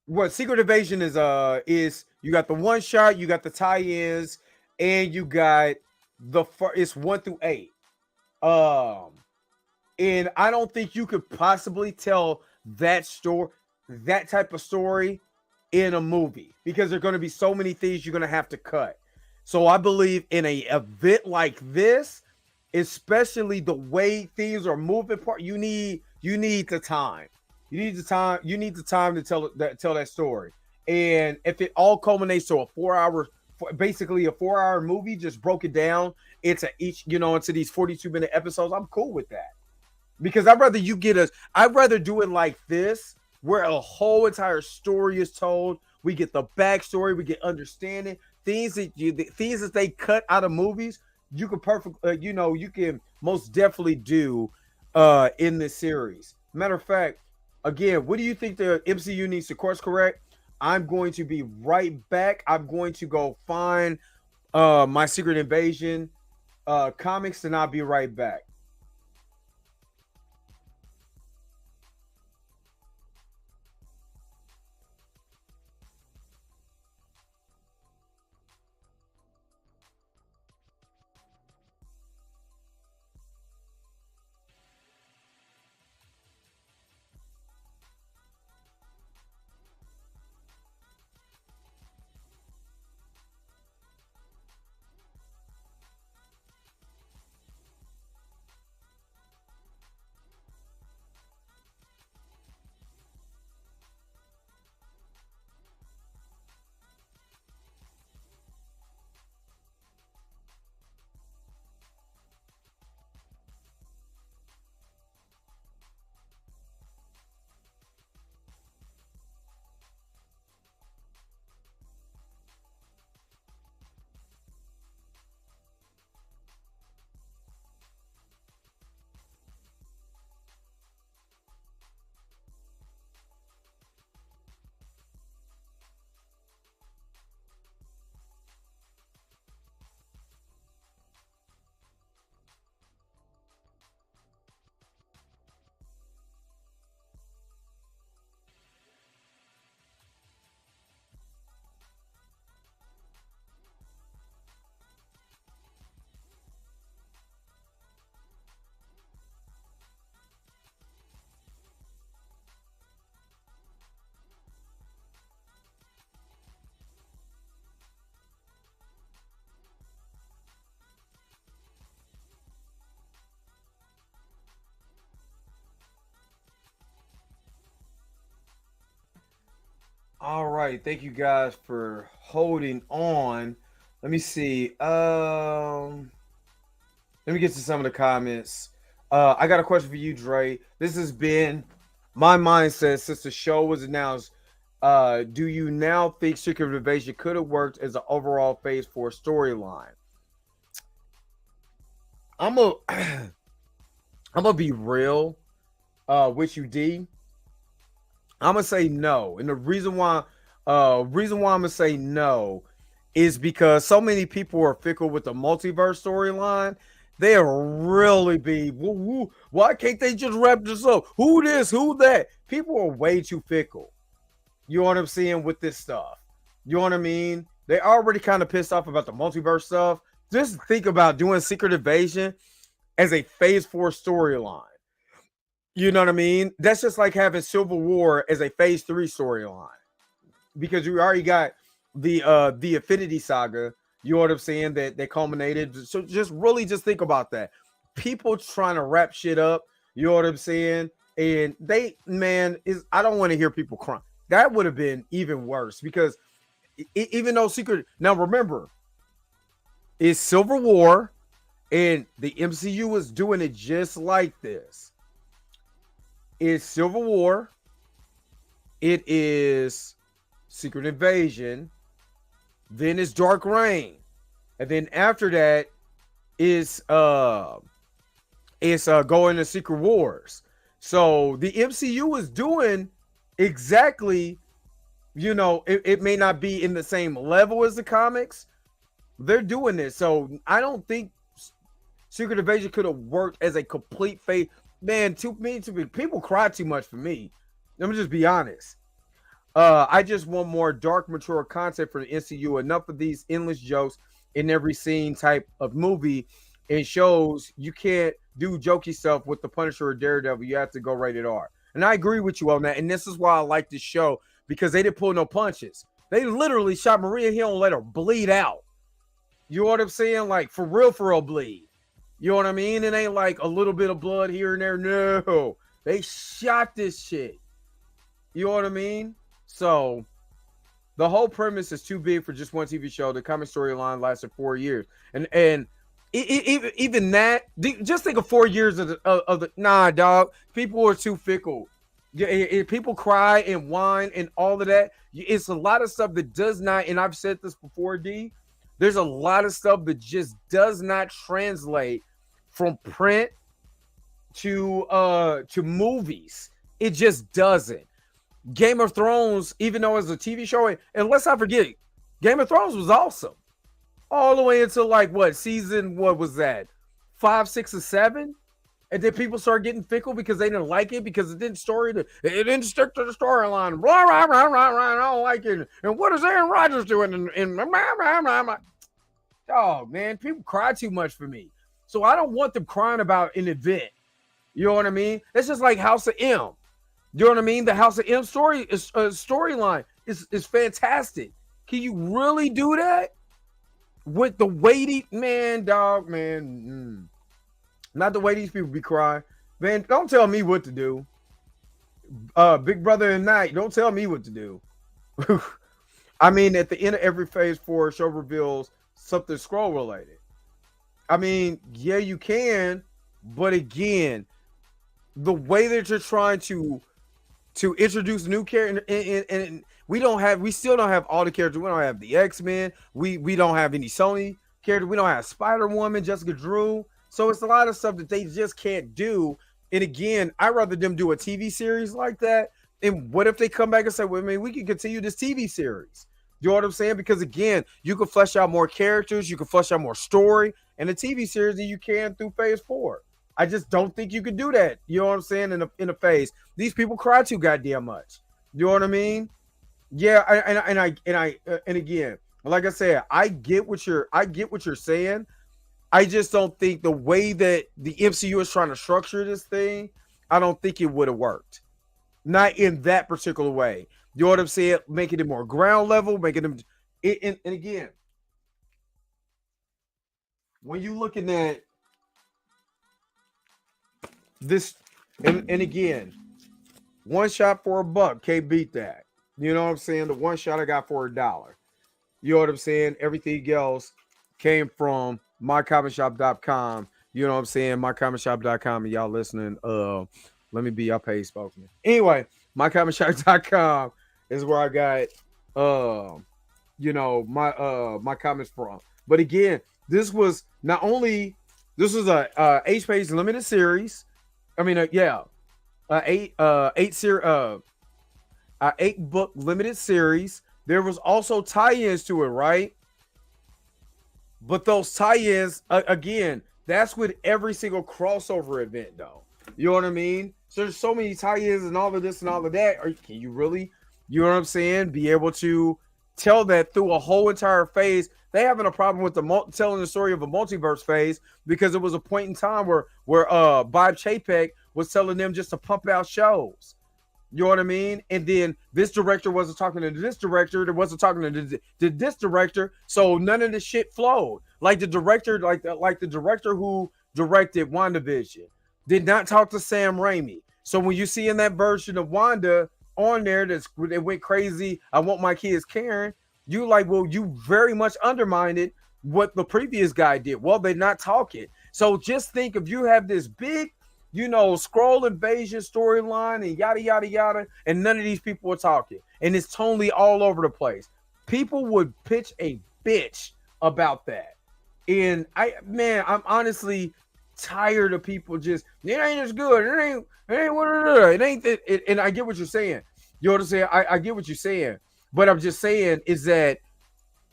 what Secret Invasion is you got the one shot, you got the tie-ins, and you got it's 1 through 8. And I don't think you could possibly tell that type of story in a movie because there are going to be so many things you're going to have to cut. So I believe in a event like this, especially the way things are moving, you need the time. You need the time to tell that story. And if it all culminates to basically a 4-hour movie, just broke it down into into these 42-minute episodes, I'm cool with that. Because I'd rather do it like this, where a whole entire story is told. We get the backstory, we get understanding things that they cut out of movies. You can you can most definitely do in this series. Matter of fact, again, what do you think the MCU needs to course correct? I'm going to be right back. I'm going to go find my Secret Invasion comics, and I'll be right back. All right, thank you guys for holding on. Let me see. Let me get to some of the comments. I got a question for you, Dre. This has been my mindset since the show was announced. Do you now think Secret Invasion could have worked as an overall Phase 4 storyline? I'm a I'm gonna be real with you, D. I'm gonna say no, and the reason why I'm gonna say no is because so many people are fickle with the multiverse storyline. They'll really be, why can't they just wrap this up? Who this? Who that? People are way too fickle. You know what I'm saying with this stuff? You know what I mean? They already kind of pissed off about the multiverse stuff. Just think about doing Secret Invasion as a Phase 4 storyline. You know what I mean? That's just like having Civil War as a Phase 3 storyline because you already got the Infinity Saga. You know what I'm saying? That culminated. So just think about that. People trying to wrap shit up. You know what I'm saying? And I don't want to hear people crying. That would have been even worse because even though Secret, now remember, it's Civil War, and the MCU is doing it just like this. It's Civil War. It is Secret Invasion. Then it's Dark Reign, and then after that is going to Secret Wars. So the MCU is doing exactly, it may not be in the same level as the comics. They're doing this. So I don't think Secret Invasion could have worked as a complete phase. Man, people cry too much for me. Let me just be honest. I just want more dark, mature content for the MCU. Enough of these endless jokes in every scene type of movie and shows. You can't do jokey stuff with the Punisher or Daredevil. You have to go rated R. And I agree with you on that. And this is why I like this show, because they didn't pull no punches. They literally shot Maria Hill and let her bleed out. You know what I'm saying? Like, for real bleed. You know what I mean? It ain't like a little bit of blood here and there. No. They shot this shit. You know what I mean? So the whole premise is too big for just one TV show. The comic storyline lasted 4 years, and even that, just think of 4 years of the nah, dog. People are too fickle. People cry and whine and all of that. It's a lot of stuff that does not. And I've said this before, D. There's a lot of stuff that just does not translate from print to movies. It just doesn't. Game of Thrones, even though it's a TV show, and let's not forget, Game of Thrones was awesome. All the way until season, what was that? 5, 6, or 7? And then people started getting fickle because they didn't like it because it didn't stick to the storyline. Blah, blah, blah, blah, blah, I don't like it. And what is Aaron Rodgers doing? Oh, man, people cry too much for me. So I don't want them crying about an event. You know what I mean? It's just like House of M. You know what I mean? The House of M storyline is fantastic. Can you really do that with the weighty not the way these people be crying, man? Don't tell me what to do. Big Brother and Night, don't tell me what to do. I mean, at the end of every Phase 4 show reveals something Skrull related. I mean, yeah, you can, but again, the way that you're trying to introduce new characters, and we still don't have all the characters. We don't have the X-Men. We don't have any Sony characters. We don't have Spider-Woman, Jessica Drew. So it's a lot of stuff that they just can't do. And again, I'd rather them do a TV series like that. And what if they come back and say, well, man, we can continue this TV series? You know what I'm saying? Because again, you can flesh out more characters, you can flesh out more story in a TV series than you can through Phase 4. I just don't think you could do that. You know what I'm saying? In a phase, these people cry too goddamn much. You know what I mean? Yeah, and again, like I said, I get what you're saying. I just don't think the way that the MCU is trying to structure this thing, I don't think it would have worked. Not in that particular way. You know what I'm saying? Making it more ground level, making them. And again, when you looking at this, and again, one shot for a buck, can't beat that. You know what I'm saying? The one shot I got for $1. You know what I'm saying? Everything else came from mycomicshop.com. You know what I'm saying? Mycomicshop.com. And y'all listening. Let me be your paid spokesman. Anyway, mycomicshop.com is where I got my comments from. But again, this was not only this was a H-Page limited series. I mean, eight book limited series. There was also tie-ins to it, right? But those tie-ins, again, that's with every single crossover event, though. You know what I mean? So there's so many tie-ins and all of this and all of that. Can you really, you know what I'm saying, be able to tell that through a whole entire phase? They having a problem with telling the story of a multiverse phase because it was a point in time where Bob Chapek was telling them just to pump out shows. You know what I mean? And then this director wasn't talking to this director. That wasn't talking to this director. So none of the shit flowed. Like the director, like the director who directed WandaVision did not talk to Sam Raimi. So when you see in that version of Wanda on there that went crazy, I want my kids Karen, you like, well, you very much undermined what the previous guy did. Well, they're not talking. So just think if you have this big, Skrull invasion storyline and yada, yada, yada, and none of these people are talking. And it's totally all over the place. People would pitch a bitch about that. And I'm honestly tired of people just, it ain't as good. It ain't it, and I get what you're saying. You know what I'm saying? I get what you're saying. But I'm just saying is that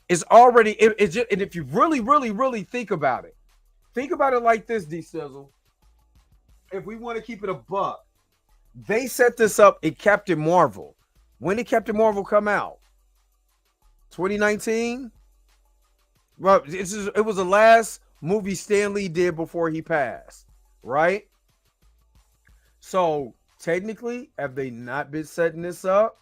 it's already, it's just, and if you really, really, really think about it like this, D-Sizzle. If we want to keep it a buck, they set this up in Captain Marvel. When did Captain Marvel come out? 2019? Well, it was the last movie Stan Lee did before he passed, right? So technically, have they not been setting this up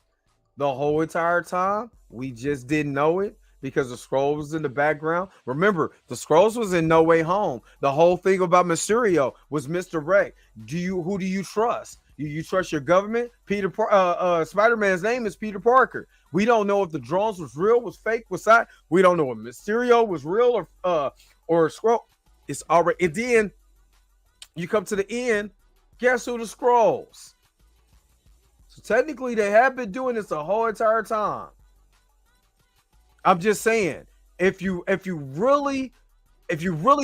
the whole entire time? We just didn't know it because the Skrulls was in the background. Remember, the Skrulls was in No Way Home. The whole thing about Mysterio was misdirect. Who do you trust? You trust your government? Spider-Man's name is Peter Parker. We don't know if the drones was real, was fake, was not. We don't know if Mysterio was real or Skrull. It's already. And then you come to the end. Guess who the Skrulls? So technically, they have been doing this the whole entire time. I'm just saying, if you really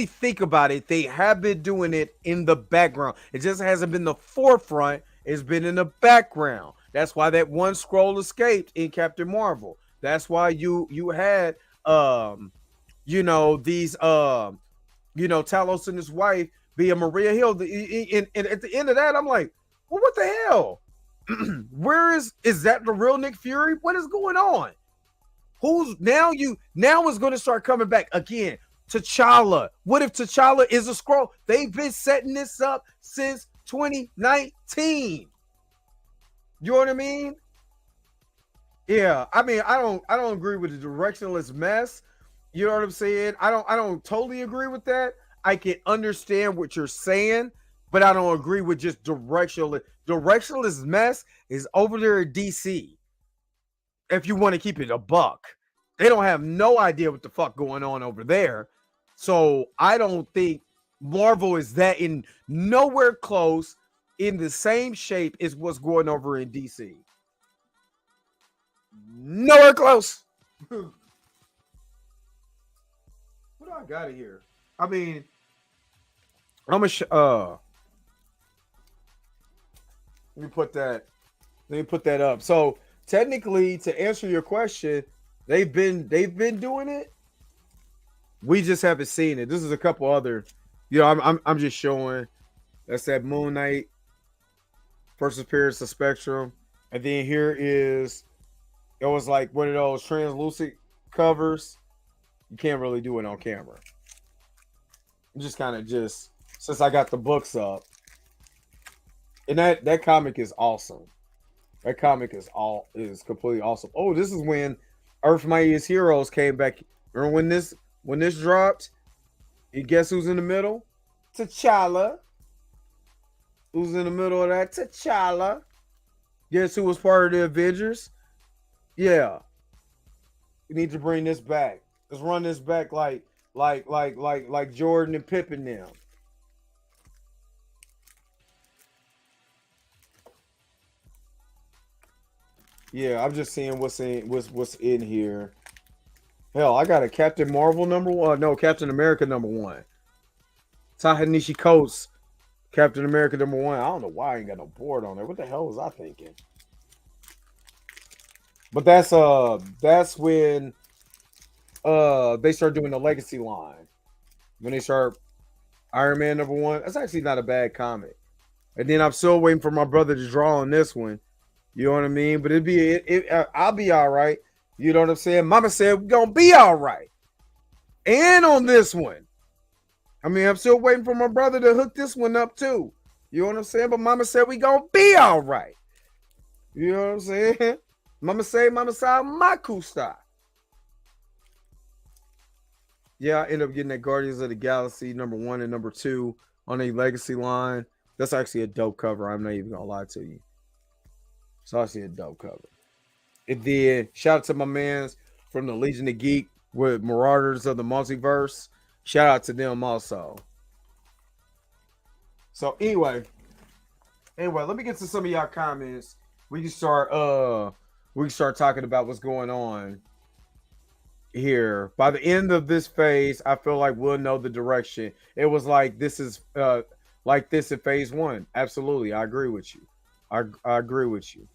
think about it, they have been doing it in the background. It just hasn't been the forefront. It's been in the background. That's why that one Skrull escaped in Captain Marvel. That's why you had these Talos and his wife being Maria Hill. And at the end of that, I'm like, well, what the hell? Where is that the real Nick Fury? What is going on? Who's now is going to start coming back again? T'Challa. What if T'Challa is a Skrull? They've been setting this up since 2019. You know what I mean? Yeah, I mean, I don't agree with the directionless mess. You know what I'm saying? I don't totally agree with that. I can understand what you're saying, but I don't agree with just directionless mess is over there at DC. If you want to keep it a buck, they don't have no idea what the fuck going on over there. So I don't think Marvel is that in nowhere close in the same shape as what's going over in DC. Nowhere close. What do I got here? I mean, let me put that up. So technically, to answer your question, they've been doing it. We just haven't seen it. This is a couple other, I'm just showing. That's that Moon Knight first appearance of Spectrum, and then here is, it was like one of those translucent covers. You can't really do it on camera. Just kind of since I got the books up, and that comic is awesome. That comic is completely awesome. Oh, this is when Earth Mightiest Heroes came back. Remember when this dropped? And guess who's in the middle? T'Challa. Who's in the middle of that? T'Challa. Guess who was part of the Avengers? Yeah, we need to bring this back. Let's run this back like Jordan and Pippen now. Yeah, I'm just seeing what's in here. Hell, I got a Captain Marvel number one. No, Captain America number one. Ta-Nehisi Coates, Captain America number one. I don't know why I ain't got no board on there. What the hell was I thinking? But that's when they start doing the legacy line. When they start Iron Man number one. That's actually not a bad comic. And then I'm still waiting for my brother to draw on this one. You know what I mean? But I'll be all right. You know what I'm saying? Mama said we're gonna be all right. And on this one, I mean, I'm still waiting for my brother to hook this one up too. You know what I'm saying? But Mama said we gonna be all right. You know what I'm saying? Mama say, Mama saw my cool style. Yeah, I end up getting that Guardians of the Galaxy number one and number two on a legacy line. That's actually a dope cover. I'm not even gonna lie to you. It's actually a dope cover. And then shout out to my mans from the Legion of Geek with Marauders of the Multiverse. Shout out to them also. So anyway, let me get to some of y'all comments. We can start talking about what's going on here. By the end of this phase, I feel like we'll know the direction. It was like this is like this in phase one. Absolutely, I agree with you. I agree with you.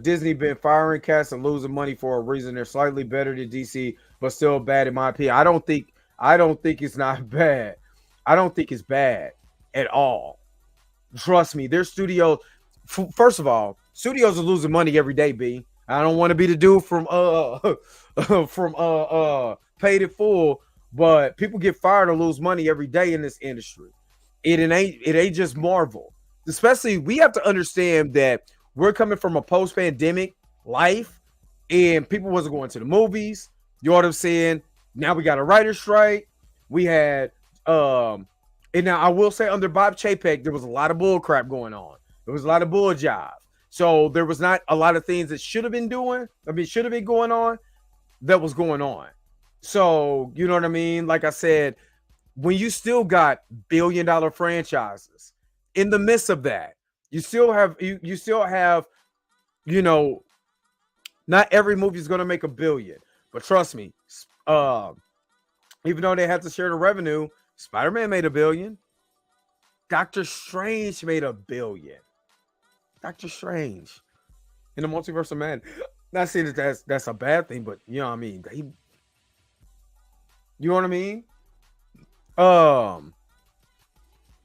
Disney been firing cast and losing money for a reason. They're slightly better than DC, but still bad in my opinion. I don't think it's not bad. I don't think it's bad at all. Trust me, their studio. First of all, studios are losing money every day. B. I don't want to be the dude from from Paid in Full, but people get fired or lose money every day in this industry. It ain't just Marvel. Especially, we have to understand that we're coming from a post-pandemic life, and people wasn't going to the movies. You know what I'm saying? Now we got a writer's strike. We had and now I will say under Bob Chapek, there was a lot of bull crap going on. There was a lot of bull jobs. So there was not a lot of things that should have been going on that was going on. So, you know what I mean? Like I said, when you still got billion-dollar franchises in the midst of that, you still have, you know, not every movie is going to make $1 billion, but trust me, even though they had to share the revenue, Spider-Man made $1 billion. Doctor Strange made $1 billion. Doctor Strange in the Multiverse of Man. Not saying that that's a bad thing, but you know what I mean. You know what I mean?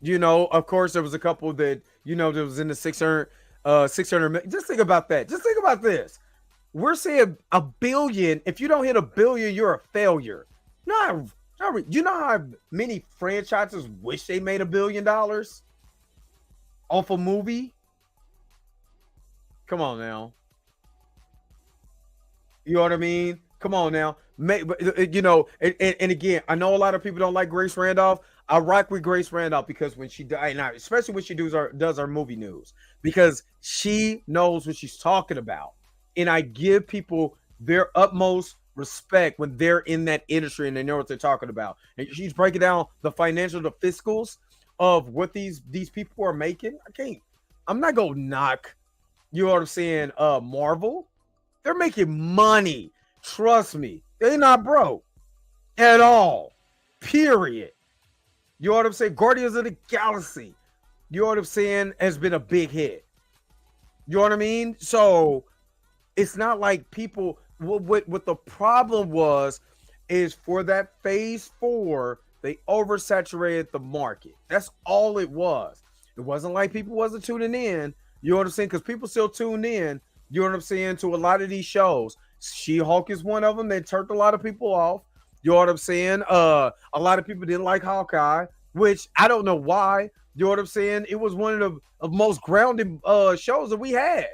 You know, of course, there was a couple that that was in the 600 million. Just think about that. Just think about this. We're saying $1 billion. If you don't hit $1 billion, you're a failure. You know how many franchises wish they made $1 billion off a movie? Come on now. You know what I mean? Come on now. And again, I know a lot of people don't like Grace Randolph. I rock with Grace Randolph because when she died, especially when she does our movie news, because she knows what she's talking about. And I give people their utmost respect when they're in that industry and they know what they're talking about. And she's breaking down the financial, the fiscals of what these people are making. I'm not gonna knock, you know what I'm saying, Marvel. They're making money. Trust me. They're not broke at all. Period. You know what I'm saying? Guardians of the Galaxy, you know what I'm saying, has been a big hit. You know what I mean? So it's not like people, what the problem is for that phase 4, they oversaturated the market. That's all it was. It wasn't like people wasn't tuning in. You know what I'm saying? Because people still tune in, you know what I'm saying, to a lot of these shows. She-Hulk is one of them that turned a lot of people off. You know what I'm saying? A lot of people didn't like Hawkeye, which I don't know why. You know what I'm saying? It was one of the most grounded shows that we had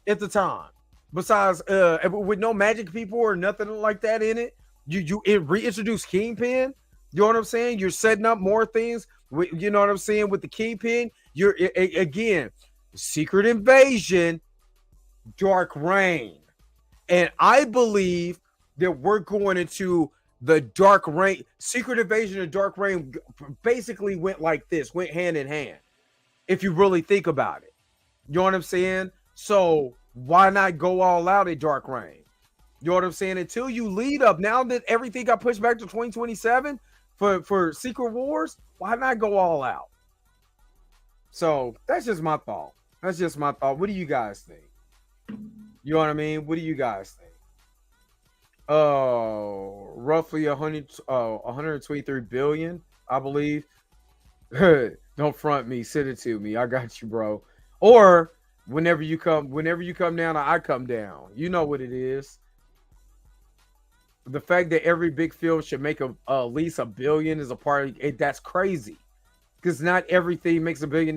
at the time. Besides, with no magic people or nothing like that in it, you reintroduced Kingpin. You know what I'm saying? You're setting up more things. You know what I'm saying? With the Kingpin, you're again, Secret Invasion, Dark Reign. And I believe that we're going into the Dark Reign. Secret Invasion and Dark Reign basically went like this, went hand in hand, if you really think about it. You know what I'm saying? So why not go all out at Dark Reign? You know what I'm saying? Until you lead up, now that everything got pushed back to 2027 for Secret Wars, why not go all out? So that's just my thought. That's just my thought. What do you guys think? You know what I mean? What do you guys think? Roughly 123 billion, I believe. Don't front me, send it to me. I got you, bro. Or whenever you come down, I come down. You know what it is. The fact that every big film should make at least $1 billion is a part of it. That's crazy, because not everything makes $1 billion.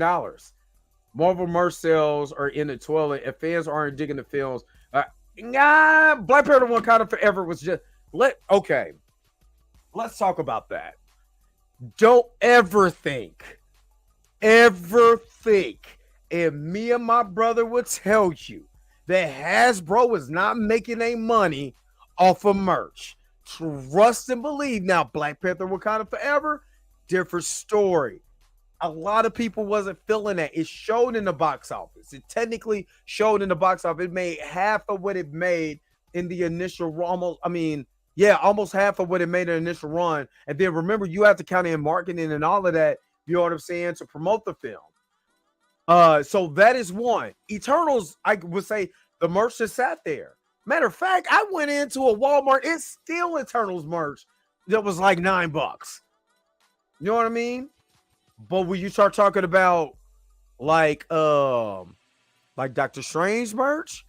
Marvel merch sales are in the toilet. If fans aren't digging the films, Black Panther Wakanda Forever was just okay. Let's talk about that. Don't ever think, and me and my brother would tell you that Hasbro is not making any money off of merch. Trust and believe. Now, Black Panther Wakanda Forever, different story. A lot of people wasn't feeling that. It showed in the box office. It technically showed in the box office. It made half of what it made in the initial almost half of what it made in the initial run. And then remember, you have to count in marketing and all of that, you know what I'm saying, to promote the film. So that is one. Eternals, I would say the merch just sat there. Matter of fact, I went into a Walmart. It's still Eternals merch that was like $9. You know what I mean? But when you start talking about like Doctor Strange merch,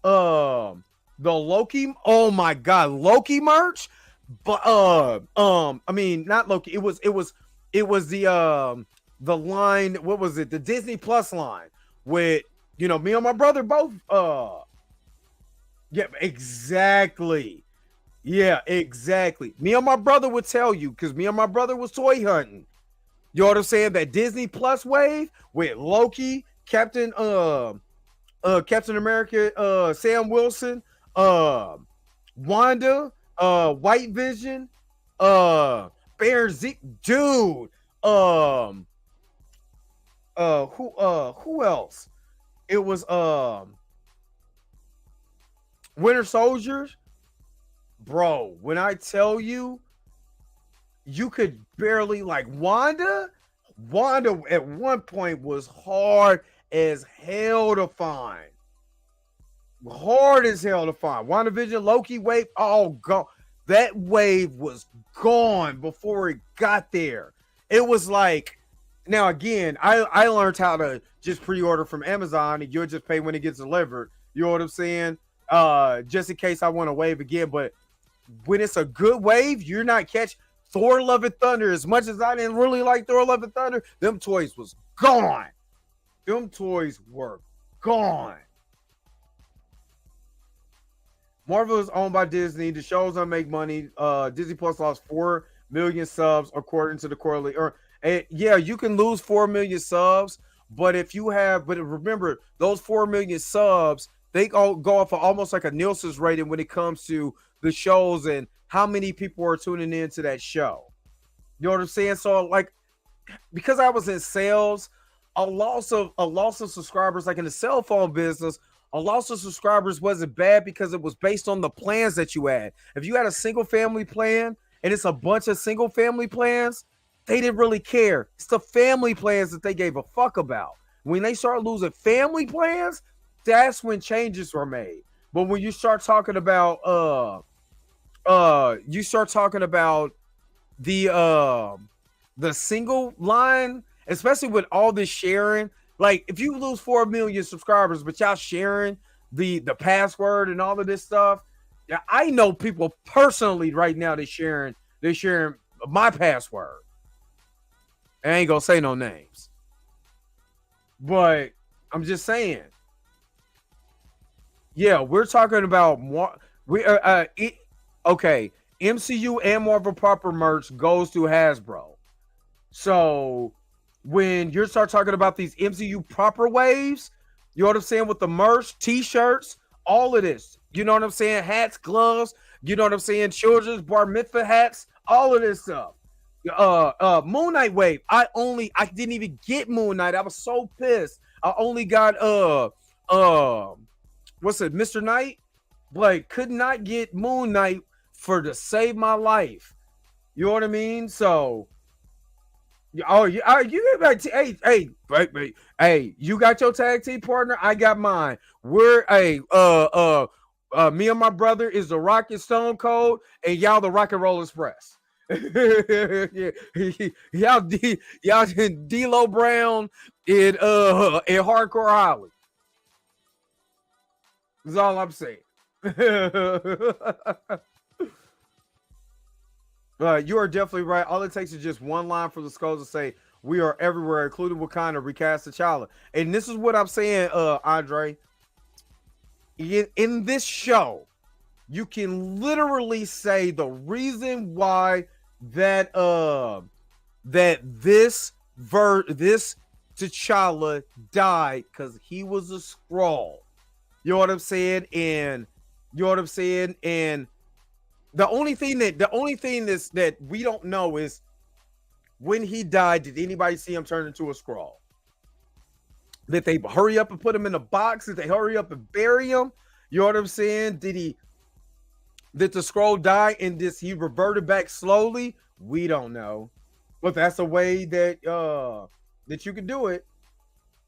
the Loki, oh my god, Loki merch, but I mean not Loki. It was the line. What was it? The Disney Plus line with me and my brother both. Yeah, exactly. Yeah, exactly. Me and my brother would tell you, because me and my brother was toy hunting. You know what I'm saying? That Disney Plus wave with Loki, Captain America, Sam Wilson, Wanda, White Vision, Baron Zeke, dude. Who else? It was Winter Soldiers. Bro, when I tell you, you could barely Wanda at one point was hard as hell to find. WandaVision, Loki wave, all gone. That wave was gone before it got there. It was like, now again, I learned how to just pre-order from Amazon and you'll just pay when it gets delivered. You know what I'm saying? Just in case I want to wave again. But when it's a good wave, you're not catching Thor Love and Thunder. As much as I didn't really like Thor Love and Thunder, them toys was gone. Them toys were gone. Marvel is owned by Disney. The shows don't make money. Disney Plus lost 4 million subs according to the quarterly. Yeah, you can lose 4 million subs, but remember, those 4 million subs, they all go off of almost like a Nielsen's rating when it comes to the shows and how many people are tuning into that show. You know what I'm saying? So because I was in sales, a loss of subscribers, like in the cell phone business, a loss of subscribers wasn't bad because it was based on the plans that you had. If you had a single family plan and it's a bunch of single family plans, they didn't really care. It's the family plans that they gave a fuck about. When they start losing family plans, that's when changes were made. But when you start talking about the single line, especially with all this sharing, like if you lose 4 million subscribers, but y'all sharing the password and all of this stuff, yeah, I know people personally right now they're sharing my password. I ain't gonna say no names, but I'm just saying. Yeah, we're talking about more. Okay. MCU and Marvel proper merch goes to Hasbro. So when you start talking about these MCU proper waves, you know what I'm saying, with the merch, t-shirts, all of this, You know what I'm saying? Hats, gloves, you know what I'm saying? Children's bar mitzvah hats, all of this stuff. Moon Knight wave. I didn't even get Moon Knight. I was so pissed. I only got what's it, Mr. Knight? Like, could not get Moon Knight to save my life. You know what I mean? So, oh, you got hey, you got your tag team partner. I got mine. We're me and my brother is the Rock and Stone Cold, and y'all the Rock and Roll Express. y'all D'Lo Brown in Hardcore Holly. That's all I'm saying. You are definitely right. All it takes is just one line from the Skulls to say we are everywhere, including Wakanda, recast T'Challa. And this is what I'm saying, Andre. In this show, you can literally say the reason why that this T'Challa died, because he was a Skrull. You know what I'm saying? And you know what I'm saying? And the only thing that we don't know is when he died, did anybody see him turn into a Skrull? Did they hurry up and put him in a box? Did they hurry up and bury him? You know what I'm saying? Did the Skrull die and he reverted back slowly? We don't know. But that's a way that you can do it.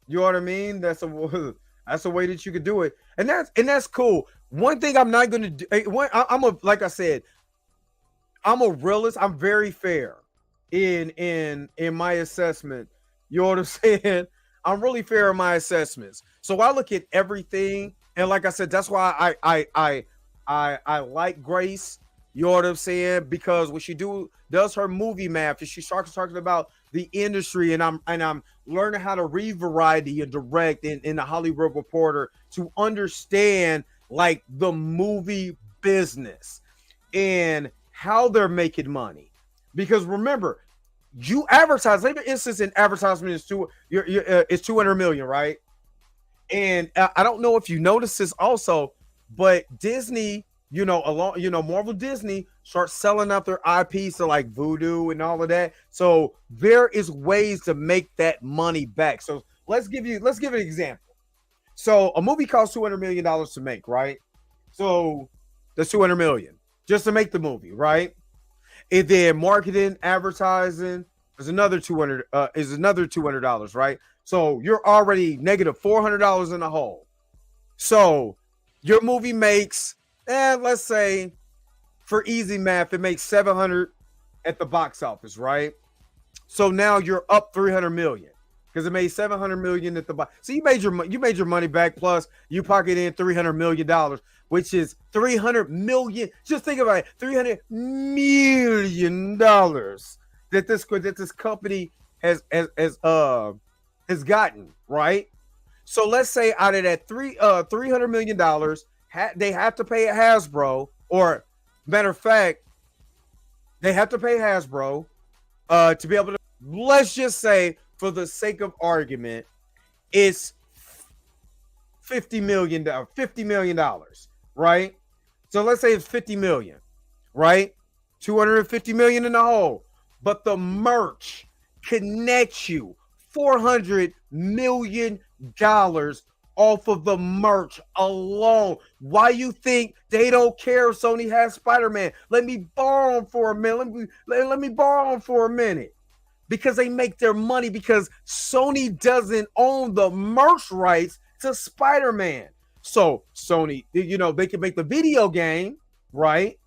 You know what I mean? That's a way that you could do it. And that's cool. One thing I'm not going to do, like I said, I'm a realist. I'm very fair in my assessment. You know what I'm saying? I'm really fair in my assessments. So I look at everything, and like I said, that's why I like Grace. You know what I'm saying? Because when she does her movie math, and she starts talking about the industry, and I'm learning how to read Variety and direct in the Hollywood Reporter to understand like the movie business and how they're making money. Because remember, you advertise. Like for instance, in advertisement is it's 200 million, right? And I don't know if you notice this also, but Disney, Marvel Disney starts selling out their IPs to like Voodoo and all of that. So there is ways to make that money back. So let's give an example. So a movie costs $200 million to make, right? So that's $200 million just to make the movie, right? And then marketing, advertising is another $200, right? So you're already negative $400 in the hole. So your movie makes, let's say, for easy math, it makes $700 at the box office, right? So now you're up $300 million because it made $700 million at the box. So you made your money back, plus you pocket in $300 million, which is $300 million. Just think about it, $300 million that this company has gotten, right? So let's say out of that $300 million, they have to pay Hasbro, or matter of fact, they have to pay Hasbro to be able to, let's just say, for the sake of argument, it's $50 million, right? So let's say it's $50 million, right? $250 million in the hole. But the merch connects you $400 million off of the merch alone. Why you think they don't care if Sony has Spider-Man? Let me borrow him for a minute. Let me borrow him for a minute. Because they make their money, because Sony doesn't own the merch rights to Spider-Man. So Sony, they can make the video game, right?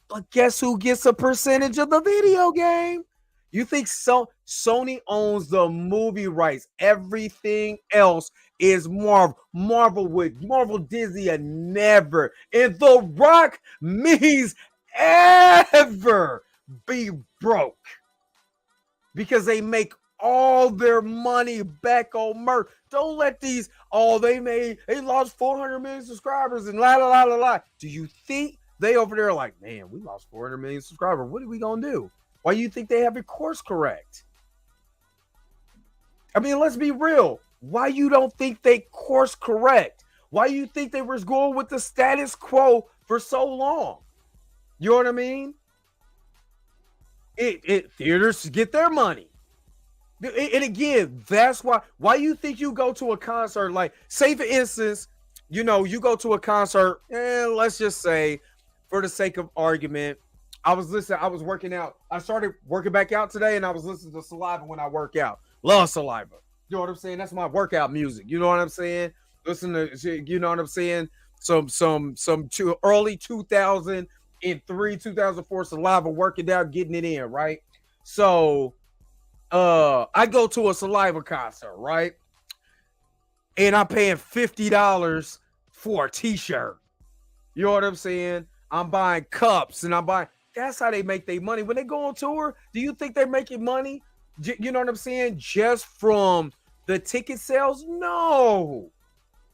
But guess who gets a percentage of the video game? You think Sony owns the movie rights? Everything else is Marvel. Marvel Disney and never, and The Rock means ever be broke, because they make all their money back on merch. Don't let these, they lost 400 million subscribers and la la la la la. Do you think they over there are like, man, we lost 400 million subscribers, what are we gonna do? Why do you think they have it course correct? I mean, let's be real. Why you don't think they course correct? Why do you think they was going with the status quo for so long? You know what I mean? Theaters get their money. And again, that's why you think you go to a concert, like, say for instance, you go to a concert, and let's just say, for the sake of argument, I was working out. I started working back out today, and I was listening to Saliva when I work out. Love Saliva. You know what I'm saying? That's my workout music. You know what I'm saying? Listen to, you know what I'm saying? Some early 2003, 2004 Saliva, working out, getting it in, right? So I go to a Saliva concert, right? And I'm paying $50 for a t-shirt. You know what I'm saying? I'm buying cups and that's how they make their money. When they go on tour, do you think they're making money? You know what I'm saying? Just from the ticket sales? No.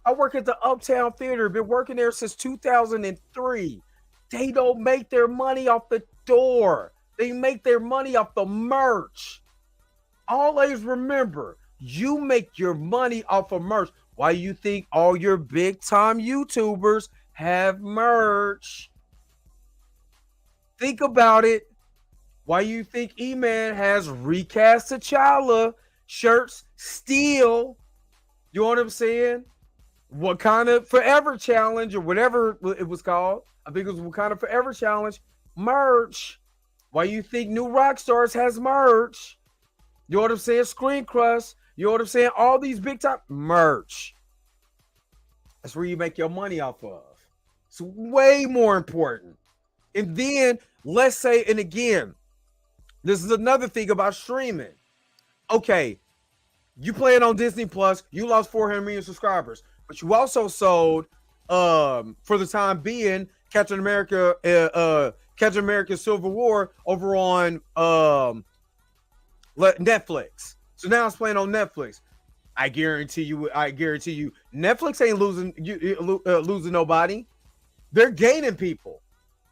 I work at the Uptown Theater. Been working there since 2003. They don't make their money off the door. They make their money off the merch. Always remember, you make your money off of merch. Why you think all your big time YouTubers have merch? Think about it. Why you think E-Man has recast T'Challa shirts still? You know what I'm saying? Wakanda Forever Challenge, or whatever it was called. I think it was Wakanda Forever Challenge merch. Why you think New Rockstars has merch? You know what I'm saying? Screen Crush. You know what I'm saying? All these big time merch. That's where you make your money off of. It's way more important. And then let's say, and again, this is another thing about streaming. Okay, you play it on Disney Plus, you lost 400 million subscribers, but you also sold, for the time being, Captain America Civil War over on Netflix. So now it's playing on Netflix. I guarantee you, Netflix ain't losing nobody. They're gaining people.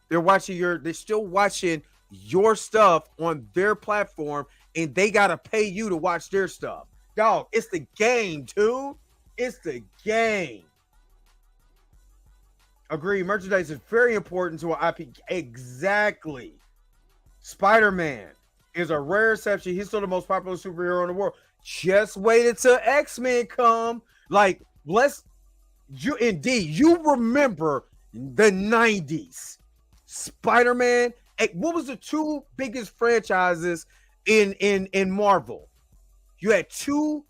They're still watching your stuff on their platform, and they gotta pay you to watch their stuff. Dog, it's the game, dude. It's the game. Agree. Merchandise is very important to an IP. Exactly. Spider-Man is a rare exception. He's still the most popular superhero in the world. Just wait until X-Men come. Like, you remember the 90s. Spider-Man. What was the two biggest franchises in Marvel? You had two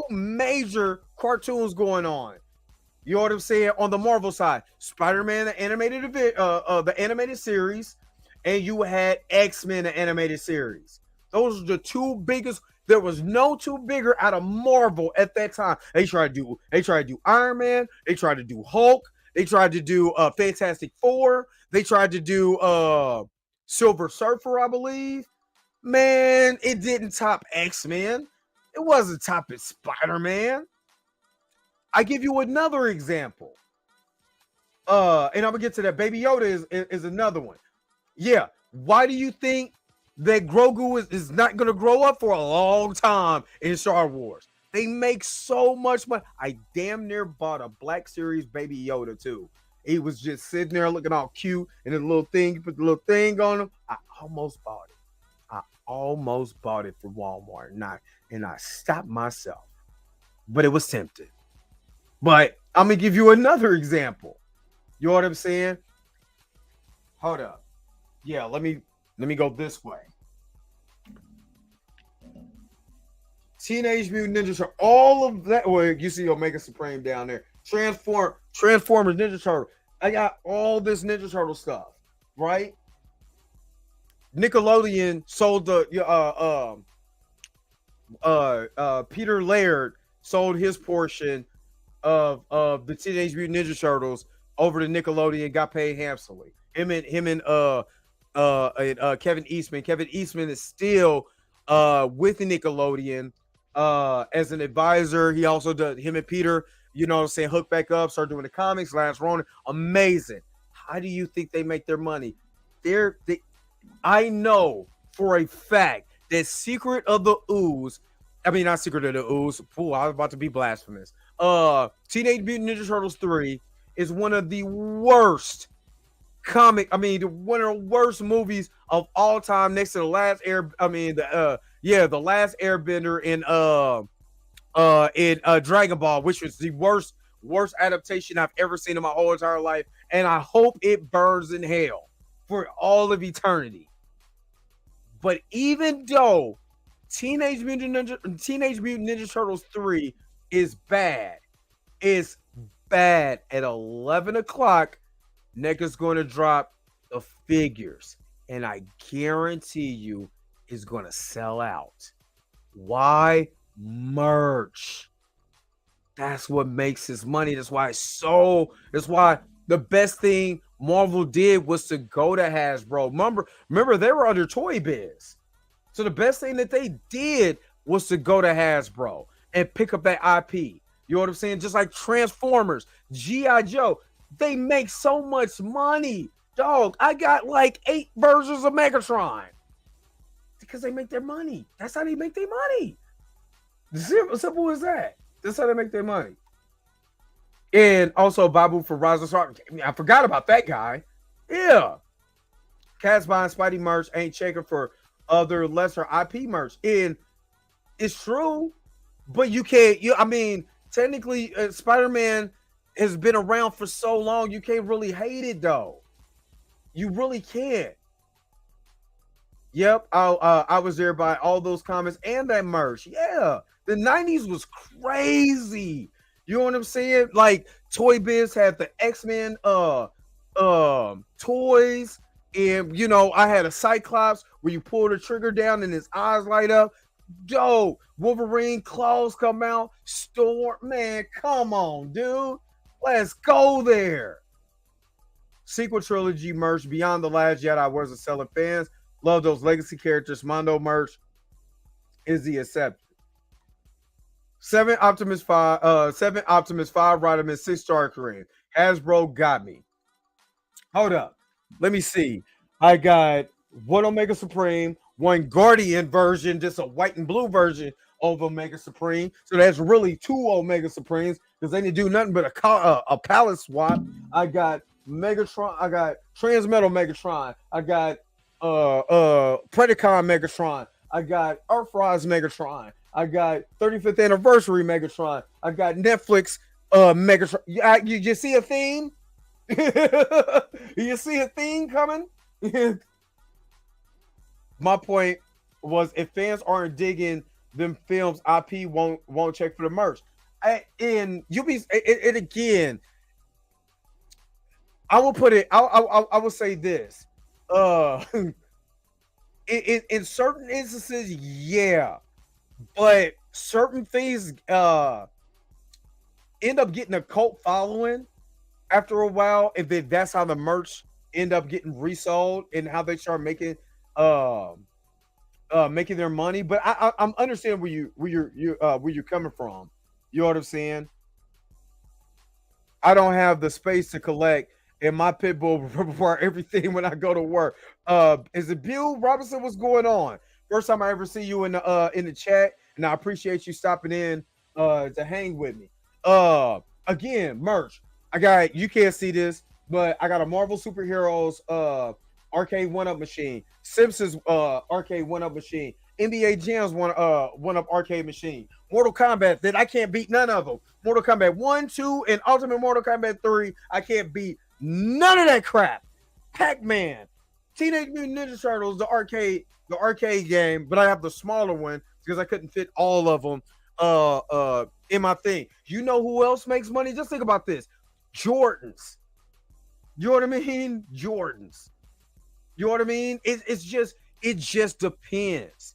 major cartoons going on. You know what I'm saying? On the Marvel side, Spider-Man, the animated series, and you had X-Men, the animated series. Those are the two biggest. There was no two bigger out of Marvel at that time. They tried to do Iron Man. They tried to do Hulk. They tried to do Fantastic Four. They tried to do Silver Surfer, I believe. Man, it didn't top X-Men. It wasn't topping Spider-Man. I give you another example. And I'm gonna get to that. Baby Yoda is another one. Yeah. Why do you think that Grogu is not gonna grow up for a long time in Star Wars? They make so much money. I damn near bought a Black Series Baby Yoda too. He was just sitting there looking all cute, and the little thing, you put the little thing on him. I almost bought it from Walmart, and I stopped myself, but it was tempting. But I'm gonna give you another example. You know what I'm saying? Hold up. Yeah, let me go this way. Teenage Mutant Ninja Turtles, all of that. Well, you see Omega Supreme down there. Transformers Ninja Turtle. I got all this Ninja Turtle stuff, right? Nickelodeon sold the Peter Laird sold his portion of the Teenage Mutant Ninja Turtles over to Nickelodeon, got paid handsomely. Him and Kevin Eastman. Kevin Eastman is still with the Nickelodeon as an advisor. He also does, him and Peter, you know what I'm saying, hook back up, start doing the comics, Lance Ronin. Amazing. How do you think they make their money? I know for a fact that Secret of the Ooze, I mean, not Secret of the Ooze. Ooh, I was about to be blasphemous. Teenage Mutant Ninja Turtles 3 is one of the worst one of the worst movies of all time, next to the last the last Airbender in Dragon Ball, which was the worst adaptation I've ever seen in my whole entire life, and I hope it burns in hell for all of eternity. But even though Teenage Mutant Ninja Turtles 3 is bad, it's bad. At 11 o'clock, NECA's going to drop the figures, and I guarantee you it's going to sell out. Why? Merch. That's what makes his money. That's why the best thing Marvel did was to go to Hasbro. Remember they were under Toy Biz. So the best thing that they did was to go to Hasbro and pick up that IP. You know what I'm saying? Just like Transformers, G.I. Joe, they make so much money. Dog, I got like 8 versions of Megatron. Because they make their money. That's how they make their money. Simple as that. That's how they make their money. And also Babu for Rise of Star. I forgot about that guy. Yeah. Cats buying Spidey merch ain't checking for other lesser IP merch. And it's true, but you can't. Technically, Spider-Man has been around for so long, you can't really hate it though. You really can't. Yep, I was there by all those comments and that merch. Yeah, the 90s was crazy. You know what I'm saying? Like Toy Biz had the X-Men toys, and I had a Cyclops where you pull the trigger down and his eyes light up. Dope. Wolverine claws come out. Storm, man, come on, dude. Let's go there. Sequel trilogy merch, Beyond the Last Jedi. Where's the selling fans? Love those legacy characters. Mondo merch is the exception. 7 Optimus 5, 5 Rodimus, 6 Star Korean. Hasbro got me. Hold up. Let me see. I got 1 Omega Supreme, 1 Guardian version, just a white and blue version of Omega Supreme. So that's really 2 Omega Supremes because they didn't do nothing but a palette swap. I got Megatron. I got Transmetal Megatron. I got Predacon Megatron. I got Earthrise Megatron. I got 35th anniversary Megatron. I got Netflix Megatron. You see a theme? You see a theme coming? My point was, if fans aren't digging them films, IP won't check for the merch. And again, I will put it. I will say this. In certain instances, yeah, but certain things end up getting a cult following after a while. If that's how the merch end up getting resold and how they start making their money. But I'm understanding where you're coming from. You know what I'm saying? I don't have the space to collect in my pit bull require everything when I go to work. Is it Bill Robinson? What's going on? First time I ever see you in the chat, and I appreciate you stopping in to hang with me. Again, merch. You can't see this, but I got a Marvel Superheroes arcade 1-up machine, Simpsons arcade 1-up machine, NBA Jams one-up arcade machine, Mortal Kombat that I can't beat none of them. Mortal Kombat 1, 2, and Ultimate Mortal Kombat 3, I can't beat none of that crap. Pac-Man, Teenage Mutant Ninja Turtles, the arcade game, but I have the smaller one because I couldn't fit all of them in my thing. You know who else makes money? Just think about this. Jordans. You know what I mean? Jordans. You know what I mean? It just depends.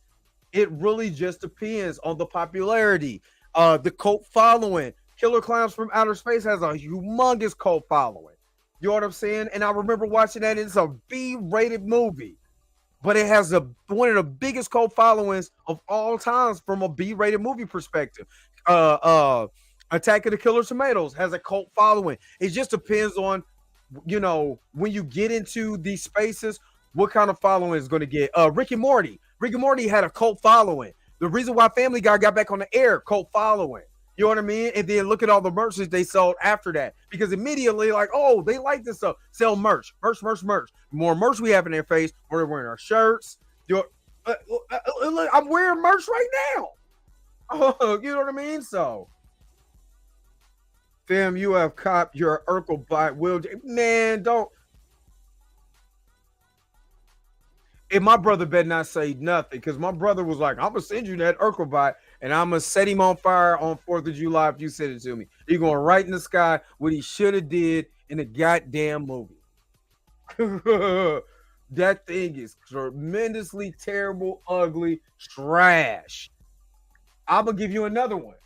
It really just depends on the popularity. The cult following. Killer Clowns from Outer Space has a humongous cult following. You know what I'm saying? And I remember watching that. It's a B-rated movie, but it has one of the biggest cult followings of all times from a B-rated movie perspective. Attack of the Killer Tomatoes has a cult following. It just depends on, when you get into these spaces, what kind of following is going to get. Rick and Morty had a cult following. The reason why Family Guy got back on the air, cult following. You know what I mean? And then look at all the merch that they sold after that. Because immediately, like, oh, they like this stuff. Sell merch. The more merch we have in their face, we're wearing our shirts. Look, I'm wearing merch right now. You know what I mean? So, fam, you have copped your Urkel bite. Man, don't. And my brother better not say nothing, because my brother was like, I'm gonna send you that Urkel bite, and I'm gonna set him on fire on 4th of July if you send it to me. He's going right in the sky what he should have did in the goddamn movie. That thing is tremendously terrible, ugly, trash. I'm gonna give you another one.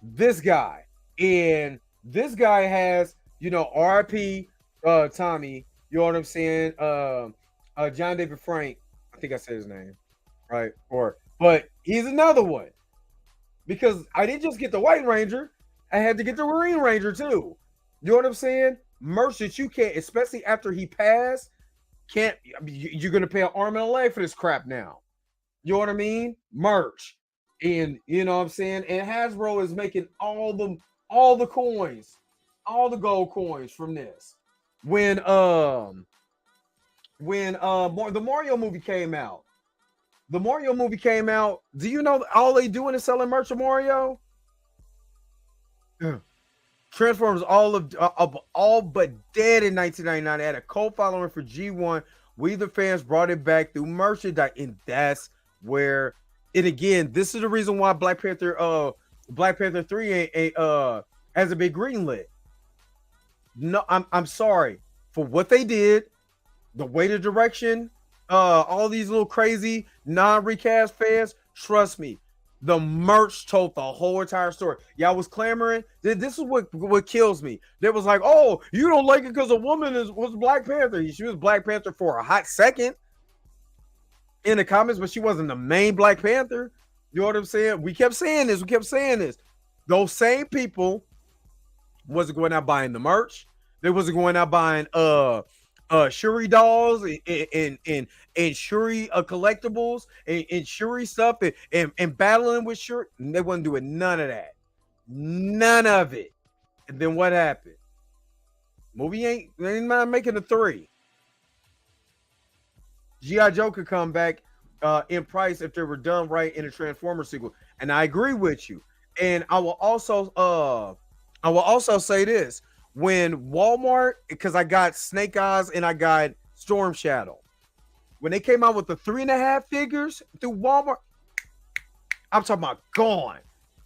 This guy, and this guy has, RIP Tommy. You know what I'm saying? John David Frank. I think I said his name, right? But he's another one, because I didn't just get the White Ranger, I had to get the Marine Ranger too. You know what I'm saying? Merch that you can't, especially after he passed, you're gonna pay an arm and a leg for this crap now. You know what I mean? Merch. And you know what I'm saying? And Hasbro is making all the coins, all the gold coins from this. When the Mario movie came out, do you know all they doing is selling merch of Mario? Transformers all but dead in 1999. They had a cult following for G1. We the fans brought it back through merchandise, and that's where. And again, this is the reason why Black Panther 3 hasn't been greenlit. No, I'm sorry for what they did, the way the direction, all these little crazy non-recast fans. Trust me, the merch told the whole entire story. Y'all was clamoring. This is what kills me. They was like, "Oh, you don't like it because a woman was Black Panther." She was Black Panther for a hot second in the comments, but she wasn't the main Black Panther. You know what I'm saying? We kept saying this. Those same people wasn't going out buying the merch. They wasn't going out buying Shuri dolls and Shuri collectibles and Shuri stuff and battling with Shuri. They wasn't doing none of that. None of it. And then what happened? Movie ain't not making a 3. G.I. Joe could come back in price if they were done right in a Transformers sequel. And I agree with you. And I will also say this. When Walmart, because I got Snake Eyes and I got Storm Shadow, when they came out with the 3.5 figures through Walmart, I'm talking about gone.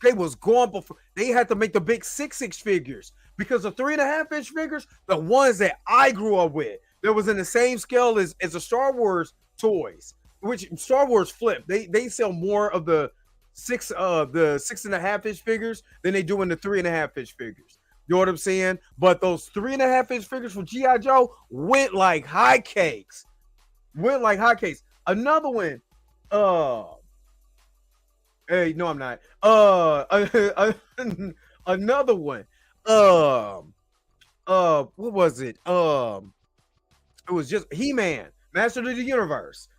They was gone before. They had to make the big 6 figures, because the 3.5 figures, the ones that I grew up with, that was in the same scale as the Star Wars toys, which Star Wars flip. They sell more of the 6.5 figures than they do in the 3.5 figures. You know what I'm saying? But those 3.5 figures from G.I. Joe went like hotcakes. Another one. Hey, no, I'm not. Another one. What was it? It was just He-Man, Master of the Universe.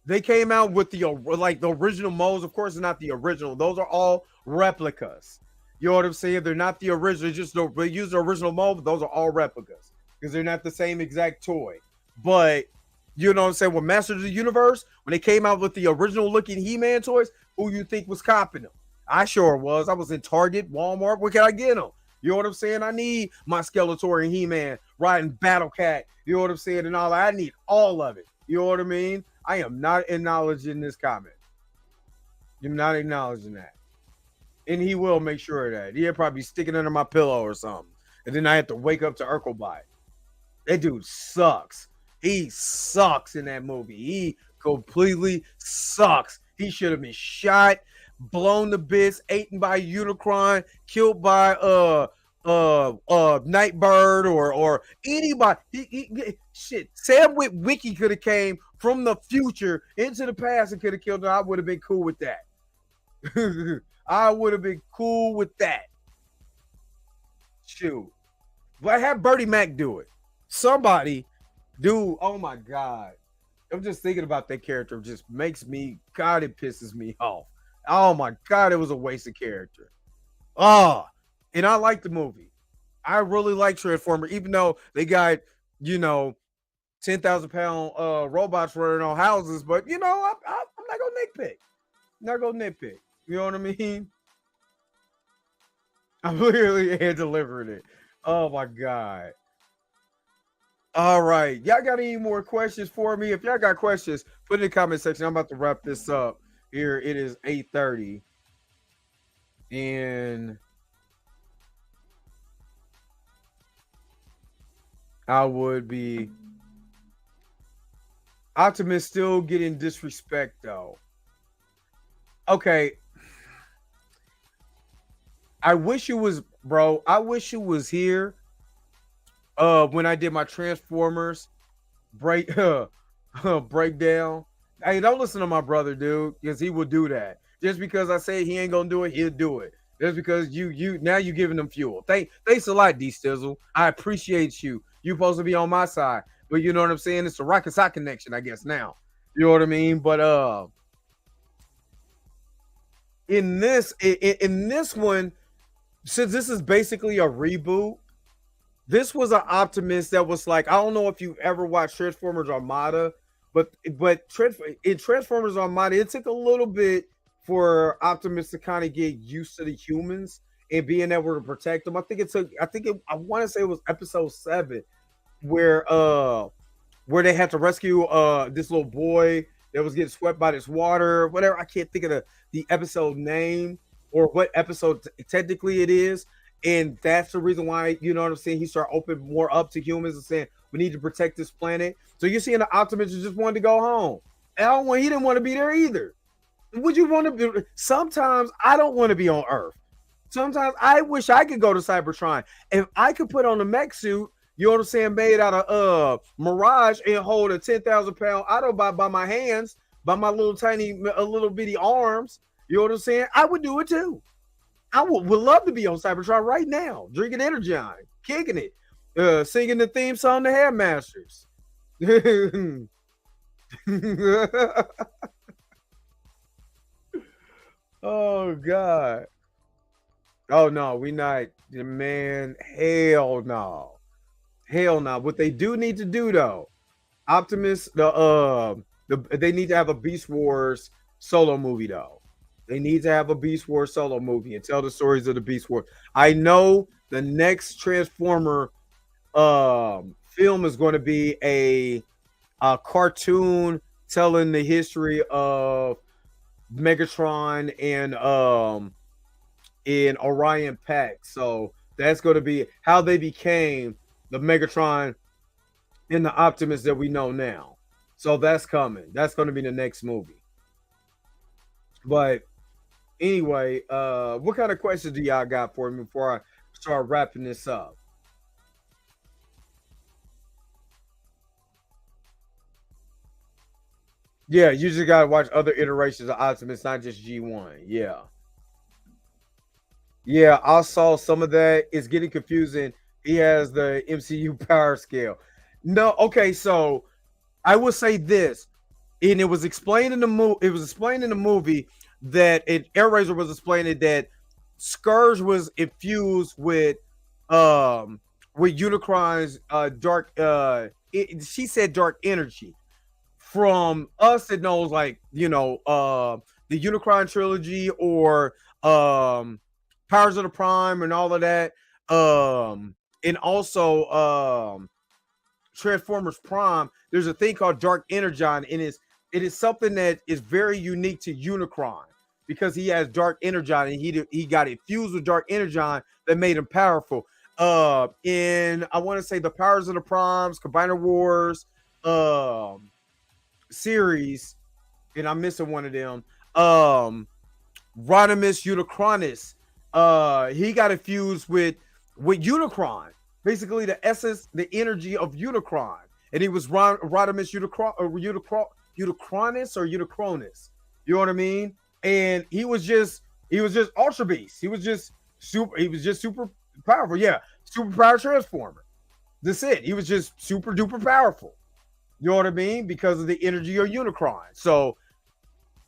They came out with the original molds. Of course, it's not the original. Those are all replicas. You know what I'm saying? They're not the original. They use the original mold, but those are all replicas because they're not the same exact toy. But you know what I'm saying? With Masters of the Universe, when they came out with the original looking He-Man toys, who you think was copping them? I sure was. I was in Target, Walmart. Where can I get them? You know what I'm saying? I need my Skeletor and He-Man riding Battle Cat. You know what I'm saying? And all that. I need all of it. You know what I mean? I am not acknowledging this comment. I'm not acknowledging that. And he will make sure of that. He'll probably stick it under my pillow or something. And then I have to wake up to Urkelbot. That dude sucks. He sucks in that movie. He completely sucks. He should have been shot, blown to bits, eaten by Unicron, killed by Nightbird or anybody. Shit. Sam Wiki could have came from the future into the past and could have killed him. I would have been cool with that. I would have been cool with that. Shoot. But have Bertie Mac do it. Somebody do. Oh my God. I'm just thinking about that character. It just makes me, God, it pisses me off. Oh my god, it was a wasted character. Oh, and I like the movie. I really like Transformer, even though they got, you know, 10,000 pound robots running on houses. But you know, I'm not gonna nitpick. Not gonna nitpick. You know what I mean? I'm literally hand delivering it. Oh my god. All right. Y'all got any more questions for me? If y'all got questions, put it in the comment section. I'm about to wrap this up. Here it is 8:30. And I would be Optimus still getting disrespect though. Okay. I wish you was, bro. I wish you was here when I did my Transformers break breakdown. Hey, don't listen to my brother, dude, because he will do that. Just because I say he ain't gonna do it, he'll do it. Just because you now you giving them fuel. Thanks a lot, D Stizzle. I appreciate you. You supposed to be on my side, but you know what I'm saying? It's a rocket sock connection, I guess now. You know what I mean? But in this one, since this is basically a reboot, this was an Optimus that was like, I don't know if you ever watched Transformers Armada, but in Transformers Armada, it took a little bit for Optimus to kind of get used to the humans and being able to protect them. I want to say it was episode 7 where they had to rescue this little boy that was getting swept by this water, whatever. I can't think of the episode name or what episode technically it is. And that's the reason why, you know what I'm saying, he started opening more up to humans and saying, we need to protect this planet. So you're seeing the Optimus who just wanted to go home. And he didn't want to be there either. Would you want to be? Sometimes I don't want to be on Earth. Sometimes I wish I could go to Cybertron. If I could put on a mech suit, you know what I'm saying, made out of Mirage and hold a 10,000-pound Autobot by my hands, by my little little bitty arms, you know what I'm saying? I would do it too. I would love to be on Cybertron right now, drinking Energon, kicking it, singing the theme song to Headmasters. Oh God. Oh no, we not, man. Hell no. Hell no. What they do need to do though, Optimus, they need to have a Beast Wars solo movie though. They need to have a Beast Wars solo movie and tell the stories of the Beast Wars. I know the next Transformer film is going to be a cartoon telling the history of Megatron and in Orion Pack. So that's going to be how they became the Megatron and the Optimus that we know now. So that's coming. That's going to be the next movie. But anyway, what kind of questions do y'all got for me before I start wrapping this up? Yeah, you just gotta watch other iterations of Optimus, not just G1. Yeah. Yeah, I saw some of that. It's getting confusing. He has the MCU power scale. No, okay, so I will say this, and it was explained in the movie. It was explained in the movie that Airazor was explaining that Scourge was infused with Unicron's dark. She said dark energy. From us that knows, like, you know, the Unicron trilogy or Powers of the Prime and all of that, and also Transformers Prime, there's a thing called Dark Energon, and it is something that is very unique to Unicron because he has Dark Energon and he got it fused with Dark Energon that made him powerful. In I want to say the Powers of the Primes, Combiner Wars series, and I'm missing one of them. Rodimus Unicronus, he got infused with Unicron, basically the essence, the energy of Unicron, and he was Rodimus Unicronus or Unicronus. You know what I mean? And he was just Ultra Beast. He was just super powerful. Yeah, super power transformer. That's it. He was just super duper powerful. You know what I mean? Because of the energy of Unicron. So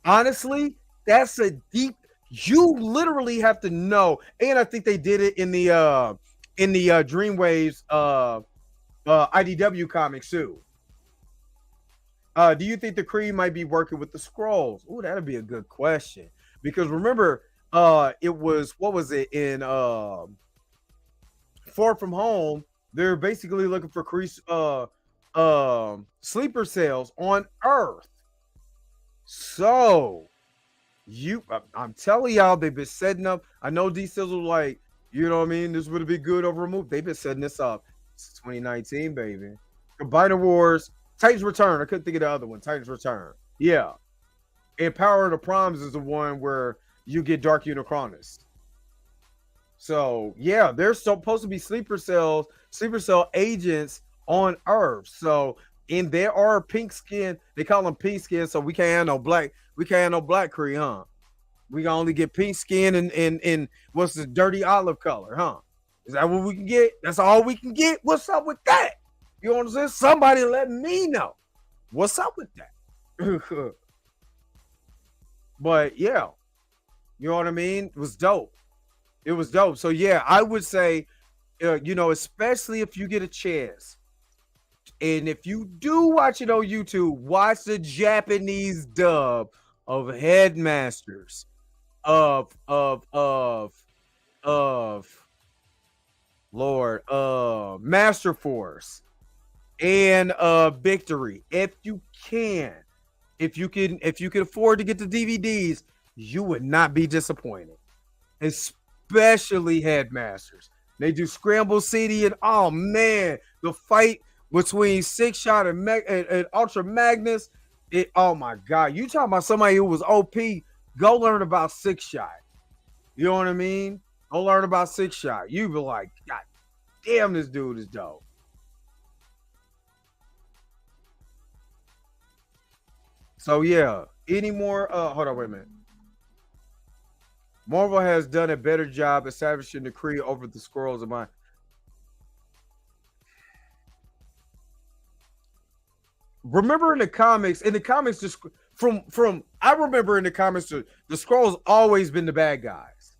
honestly, That's a deep. You literally have to know, and I think they did it in the Dreamwaves IDW comics too. Do you think the Kree might be working with the Skrulls? Oh, that'd be a good question. Because remember, it was what was it in Far From Home? They're basically looking for Kree sleeper cells on Earth. So I'm telling y'all, they've been setting up. I know D Sizzle like, you know what I mean? This would be good over a move. They've been setting this up. It's 2019, baby. Combiner Wars, Titans Return. I couldn't think of the other one. Titans Return. Yeah. And Power of the Proms is the one where you get Dark Unicronus. So yeah, there's supposed to be sleeper cell agents on Earth. So and there are pink skin. They call them pink skin. So we can't have no black. We can't have no black Kree, huh? We can only get pink skin and what's the dirty olive color, huh? Is that what we can get? That's all we can get? What's up with that? You know what I'm saying? Somebody let me know. What's up with that? But yeah, you know what I mean? It was dope. It was dope. So yeah, I would say, especially if you get a chance, and if you do watch it on YouTube, watch the Japanese dub of Headmasters of Lord Master Force and Victory. If you can afford to get the DVDs, you would not be disappointed. Especially Headmasters. They do Scramble City, and oh man, the fight between Six Shot and Ultra Magnus. Oh my god, you talking about somebody who was OP? Go learn about Six Shot. You know what I mean? Go learn about Six Shot. You be like, God damn, this dude is dope. So yeah, any more? Hold on, wait a minute. Marvel has done a better job establishing the Kree over the Skrulls of mine. Remember in the comics, just from I remember in the comics, the Skrulls always been the bad guys.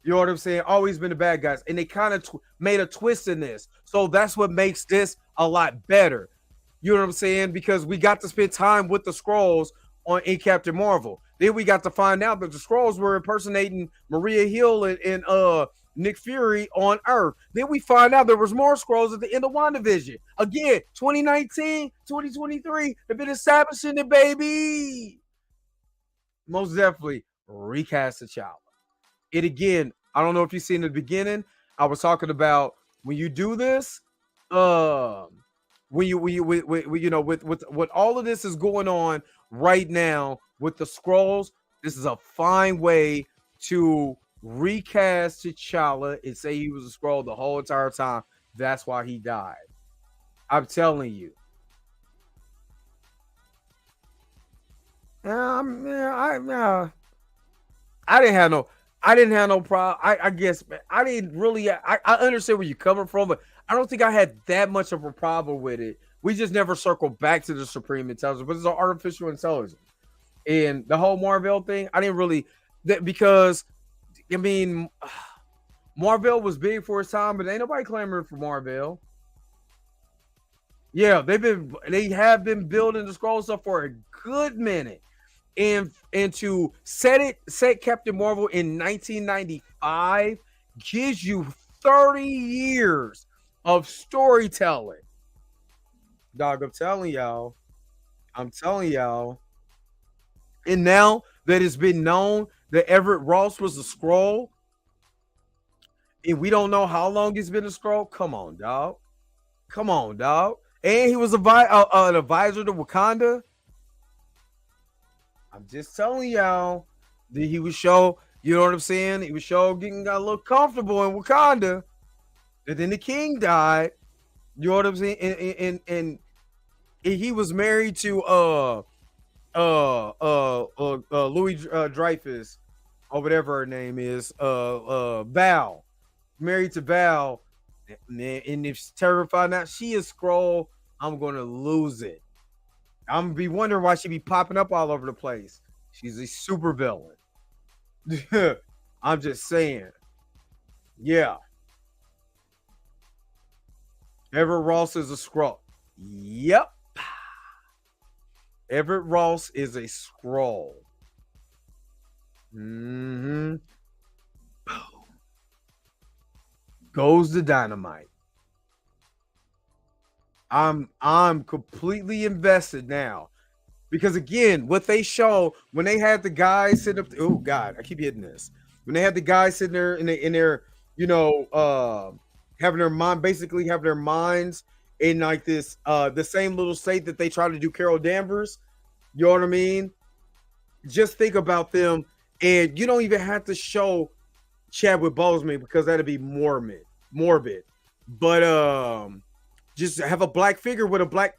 You know what I'm saying? Always been the bad guys, and they kind of made a twist in this, so that's what makes this a lot better. You know what I'm saying? Because we got to spend time with the Skrulls in Captain Marvel. Then we got to find out that the Skrulls were impersonating Maria Hill and Nick Fury on Earth. Then we find out there was more Skrulls at the end of WandaVision. Again, 2019, 2023, they've been establishing it, baby. Most definitely recast T'Challa. It again, I don't know if you've seen the beginning. I was talking about when you do this, with what all of this is going on right now with the Skrulls, this is a fine way to recast T'Challa and say he was a Skrull the whole entire time. That's why he died. I'm telling you. I didn't have no problem. I guess I didn't really. I understand where you're coming from, but I don't think I had that much of a problem with it. We just never circled back to the Supreme Intelligence, but it's an artificial intelligence. And the whole Marvel thing, I didn't really because I mean Marvel was big for its time, but ain't nobody clamoring for Marvel. Yeah, they have been building the Skrull stuff for a good minute. And to set Captain Marvel in 1995 gives you 30 years of storytelling. Dog, I'm telling y'all. And now that it's been known that Everett Ross was a Skrull, and we don't know how long he's been a Skrull. Come on, dog. And he was an advisor to Wakanda. I'm just telling y'all that he was show, you know what I'm saying? He was show getting got a little comfortable in Wakanda. And then the king died. You know what I'm saying? And he was married to Louis Dreyfus, or whatever her name is, Val. Married to Val. And if she's terrified now, she is Skrull, I'm gonna lose it. I'm gonna be wondering why she be popping up all over the place. She's a super villain. I'm just saying. Yeah. Everett Ross is a Skrull. Yep. Everett Ross is a Skrull. Mm-hmm. Goes the dynamite. I'm completely invested now. Because again, what they show when they had the guys sitting up, oh God, I keep hitting this. When they had the guys sitting there in their, having their mind, basically having their minds in like this, the same little state that they try to do Carol Danvers. You know what I mean? Just think about them, and you don't even have to show Chadwick Boseman because that'd be morbid. But just have a black figure with a Black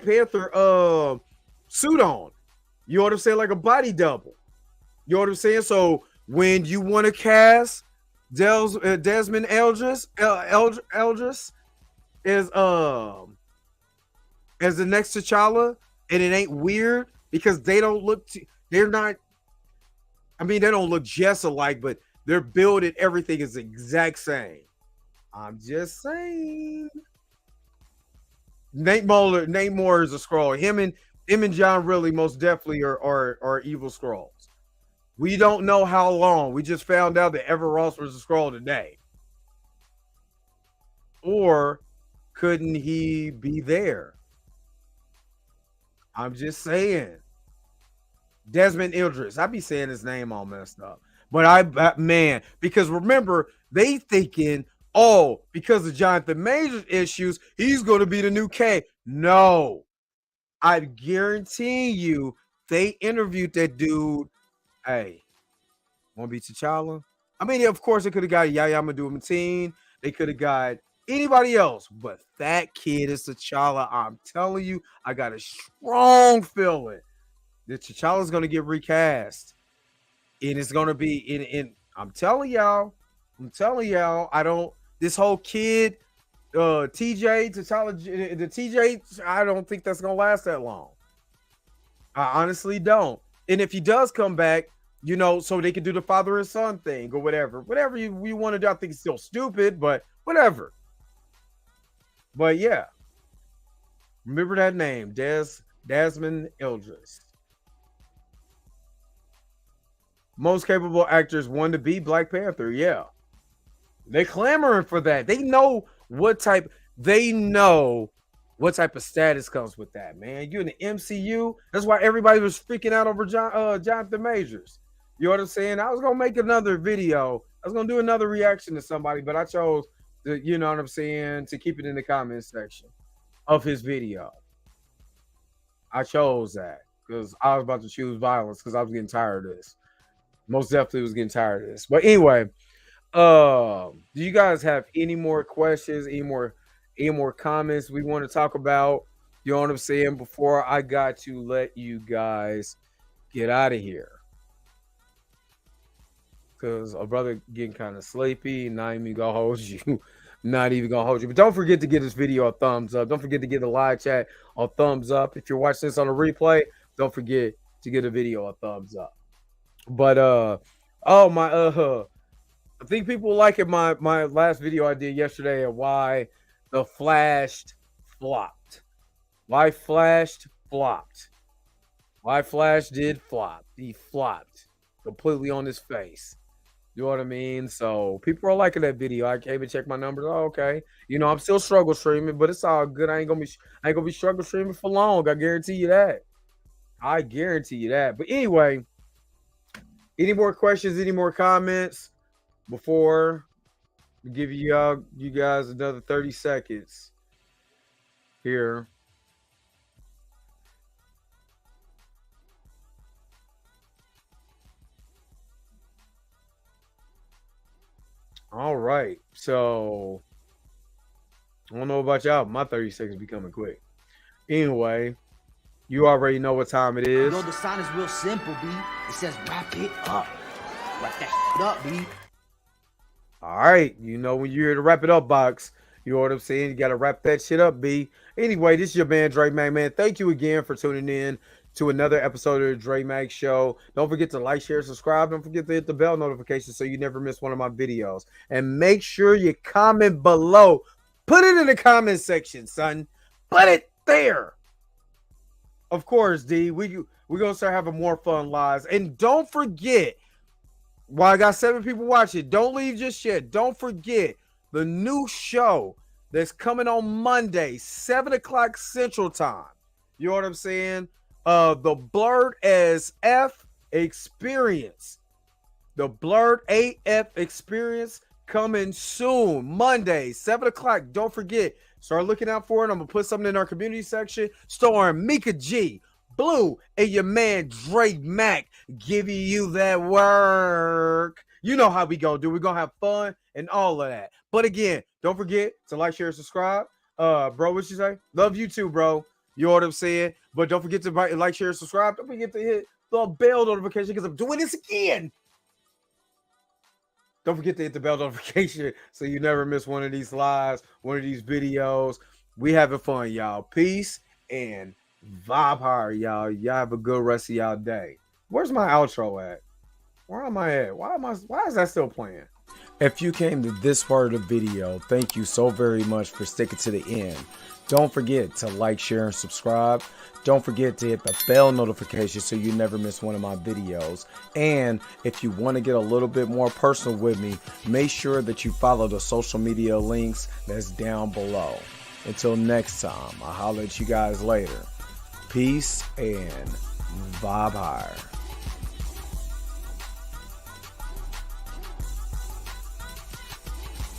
Panther suit on. You know what I'm saying? Like a body double. You know what I'm saying? So when you want to cast Desmond Eldris as the next T'Challa, and it ain't weird because they don't look. They're not. I mean, they don't look just alike, but their build and everything is the exact same. I'm just saying. Nate Moore is a Skrull. Him and John really most definitely are evil Skrulls. We don't know how long. We just found out that Everett Ross was a Skrull today. Or couldn't he be there? I'm just saying. Desmond Eldris. I be saying his name all messed up. But man, because remember, they thinking, oh, because of Jonathan Majors issues, he's going to be the new K. No. I guarantee you, they interviewed that dude. Hey, want to be T'Challa? I mean, of course, they could have got Yahya Abdul-Mateen. They could have got anybody else. But that kid is T'Challa. I'm telling you, I got a strong feeling that T'Challa is going to get recast. And it's going to be in I'm telling y'all, I don't, this whole kid, TJ, T'Challa, the TJ, I don't think that's going to last that long. I honestly don't. And if he does come back, so they can do the father and son thing or whatever you want to do. I think it's still stupid, but whatever. But yeah, remember that name, Desmond Eldris. Most capable actors want to be Black Panther. Yeah. They're clamoring for that. They know what type of status comes with that, man. You're in the MCU. That's why everybody was freaking out over Jonathan Majors. You know what I'm saying? I was going to make another video. I was going to do another reaction to somebody, but I chose to, you know what I'm saying, to keep it in the comments section of his video. I chose that because I was about to choose violence because I was getting tired of this. Most definitely was getting tired of this. But anyway, do you guys have any more questions, any more comments we want to talk about? You know what I'm saying? Before I got to let you guys get out of here. Because a brother getting kind of sleepy, not even gonna hold you. But don't forget to give this video a thumbs up. Don't forget to give the live chat a thumbs up. If you're watching this on a replay, don't forget to give the video a thumbs up. But I think people liking my last video I did yesterday of why the Flash flopped. Why Flash flopped. Why Flash did flop. He flopped completely on his face. You know what I mean? So people are liking that video. I came and checked my numbers. Oh, okay. I'm still struggle streaming, but it's all good. I ain't gonna be struggle streaming for long. I guarantee you that. But anyway, any more questions? Any more comments before we give you guys another 30 seconds here? All right. So I don't know about y'all. My 30 seconds be coming quick. Anyway, you already know what time it is. Yo, the sign is real simple, B. It says wrap it up. Wrap that up, B. All right. When you're here to wrap it up box, you know what I'm saying? You got to wrap that shit up, B. Anyway, this is your man, Drake Mac, man. Thank you again for tuning in to another episode of the Dre Mag Show. Don't forget to like, share, subscribe. Don't forget to hit the bell notification so you never miss one of my videos. And make sure you comment below. Put it in the comment section, son. Put it there. Of course, D. We're going to start having more fun lives. And don't forget, while I got 7 people watching, don't leave just yet. Don't forget the new show that's coming on Monday, 7 o'clock Central Time. You know what I'm saying? The Blurred as F Experience. The Blurred AF Experience coming soon. Monday, 7 o'clock. Don't forget. Start looking out for it. I'm going to put something in our community section. Starring Mika G, Blue, and your man Drake Mack giving you that work. You know how we gonna do. We're gonna have fun and all of that. But again, don't forget to like, share, subscribe. Bro, what you say? Love you too, bro. You know what I'm saying? But don't forget to like, share, subscribe. Don't forget to hit the bell notification because I'm doing this again. Don't forget to hit the bell notification so you never miss one of these lives, one of these videos. We having fun, y'all. Peace and vibe hard, y'all. Y'all have a good rest of y'all day. Where's my outro at? Where am I at? Why is that still playing? If you came to this part of the video, thank you so very much for sticking to the end. Don't forget to like, share, and subscribe. Don't forget to hit the bell notification so you never miss one of my videos. And if you want to get a little bit more personal with me, make sure that you follow the social media links that's down below. Until next time, I'll holler at you guys later. Peace and vibe higher.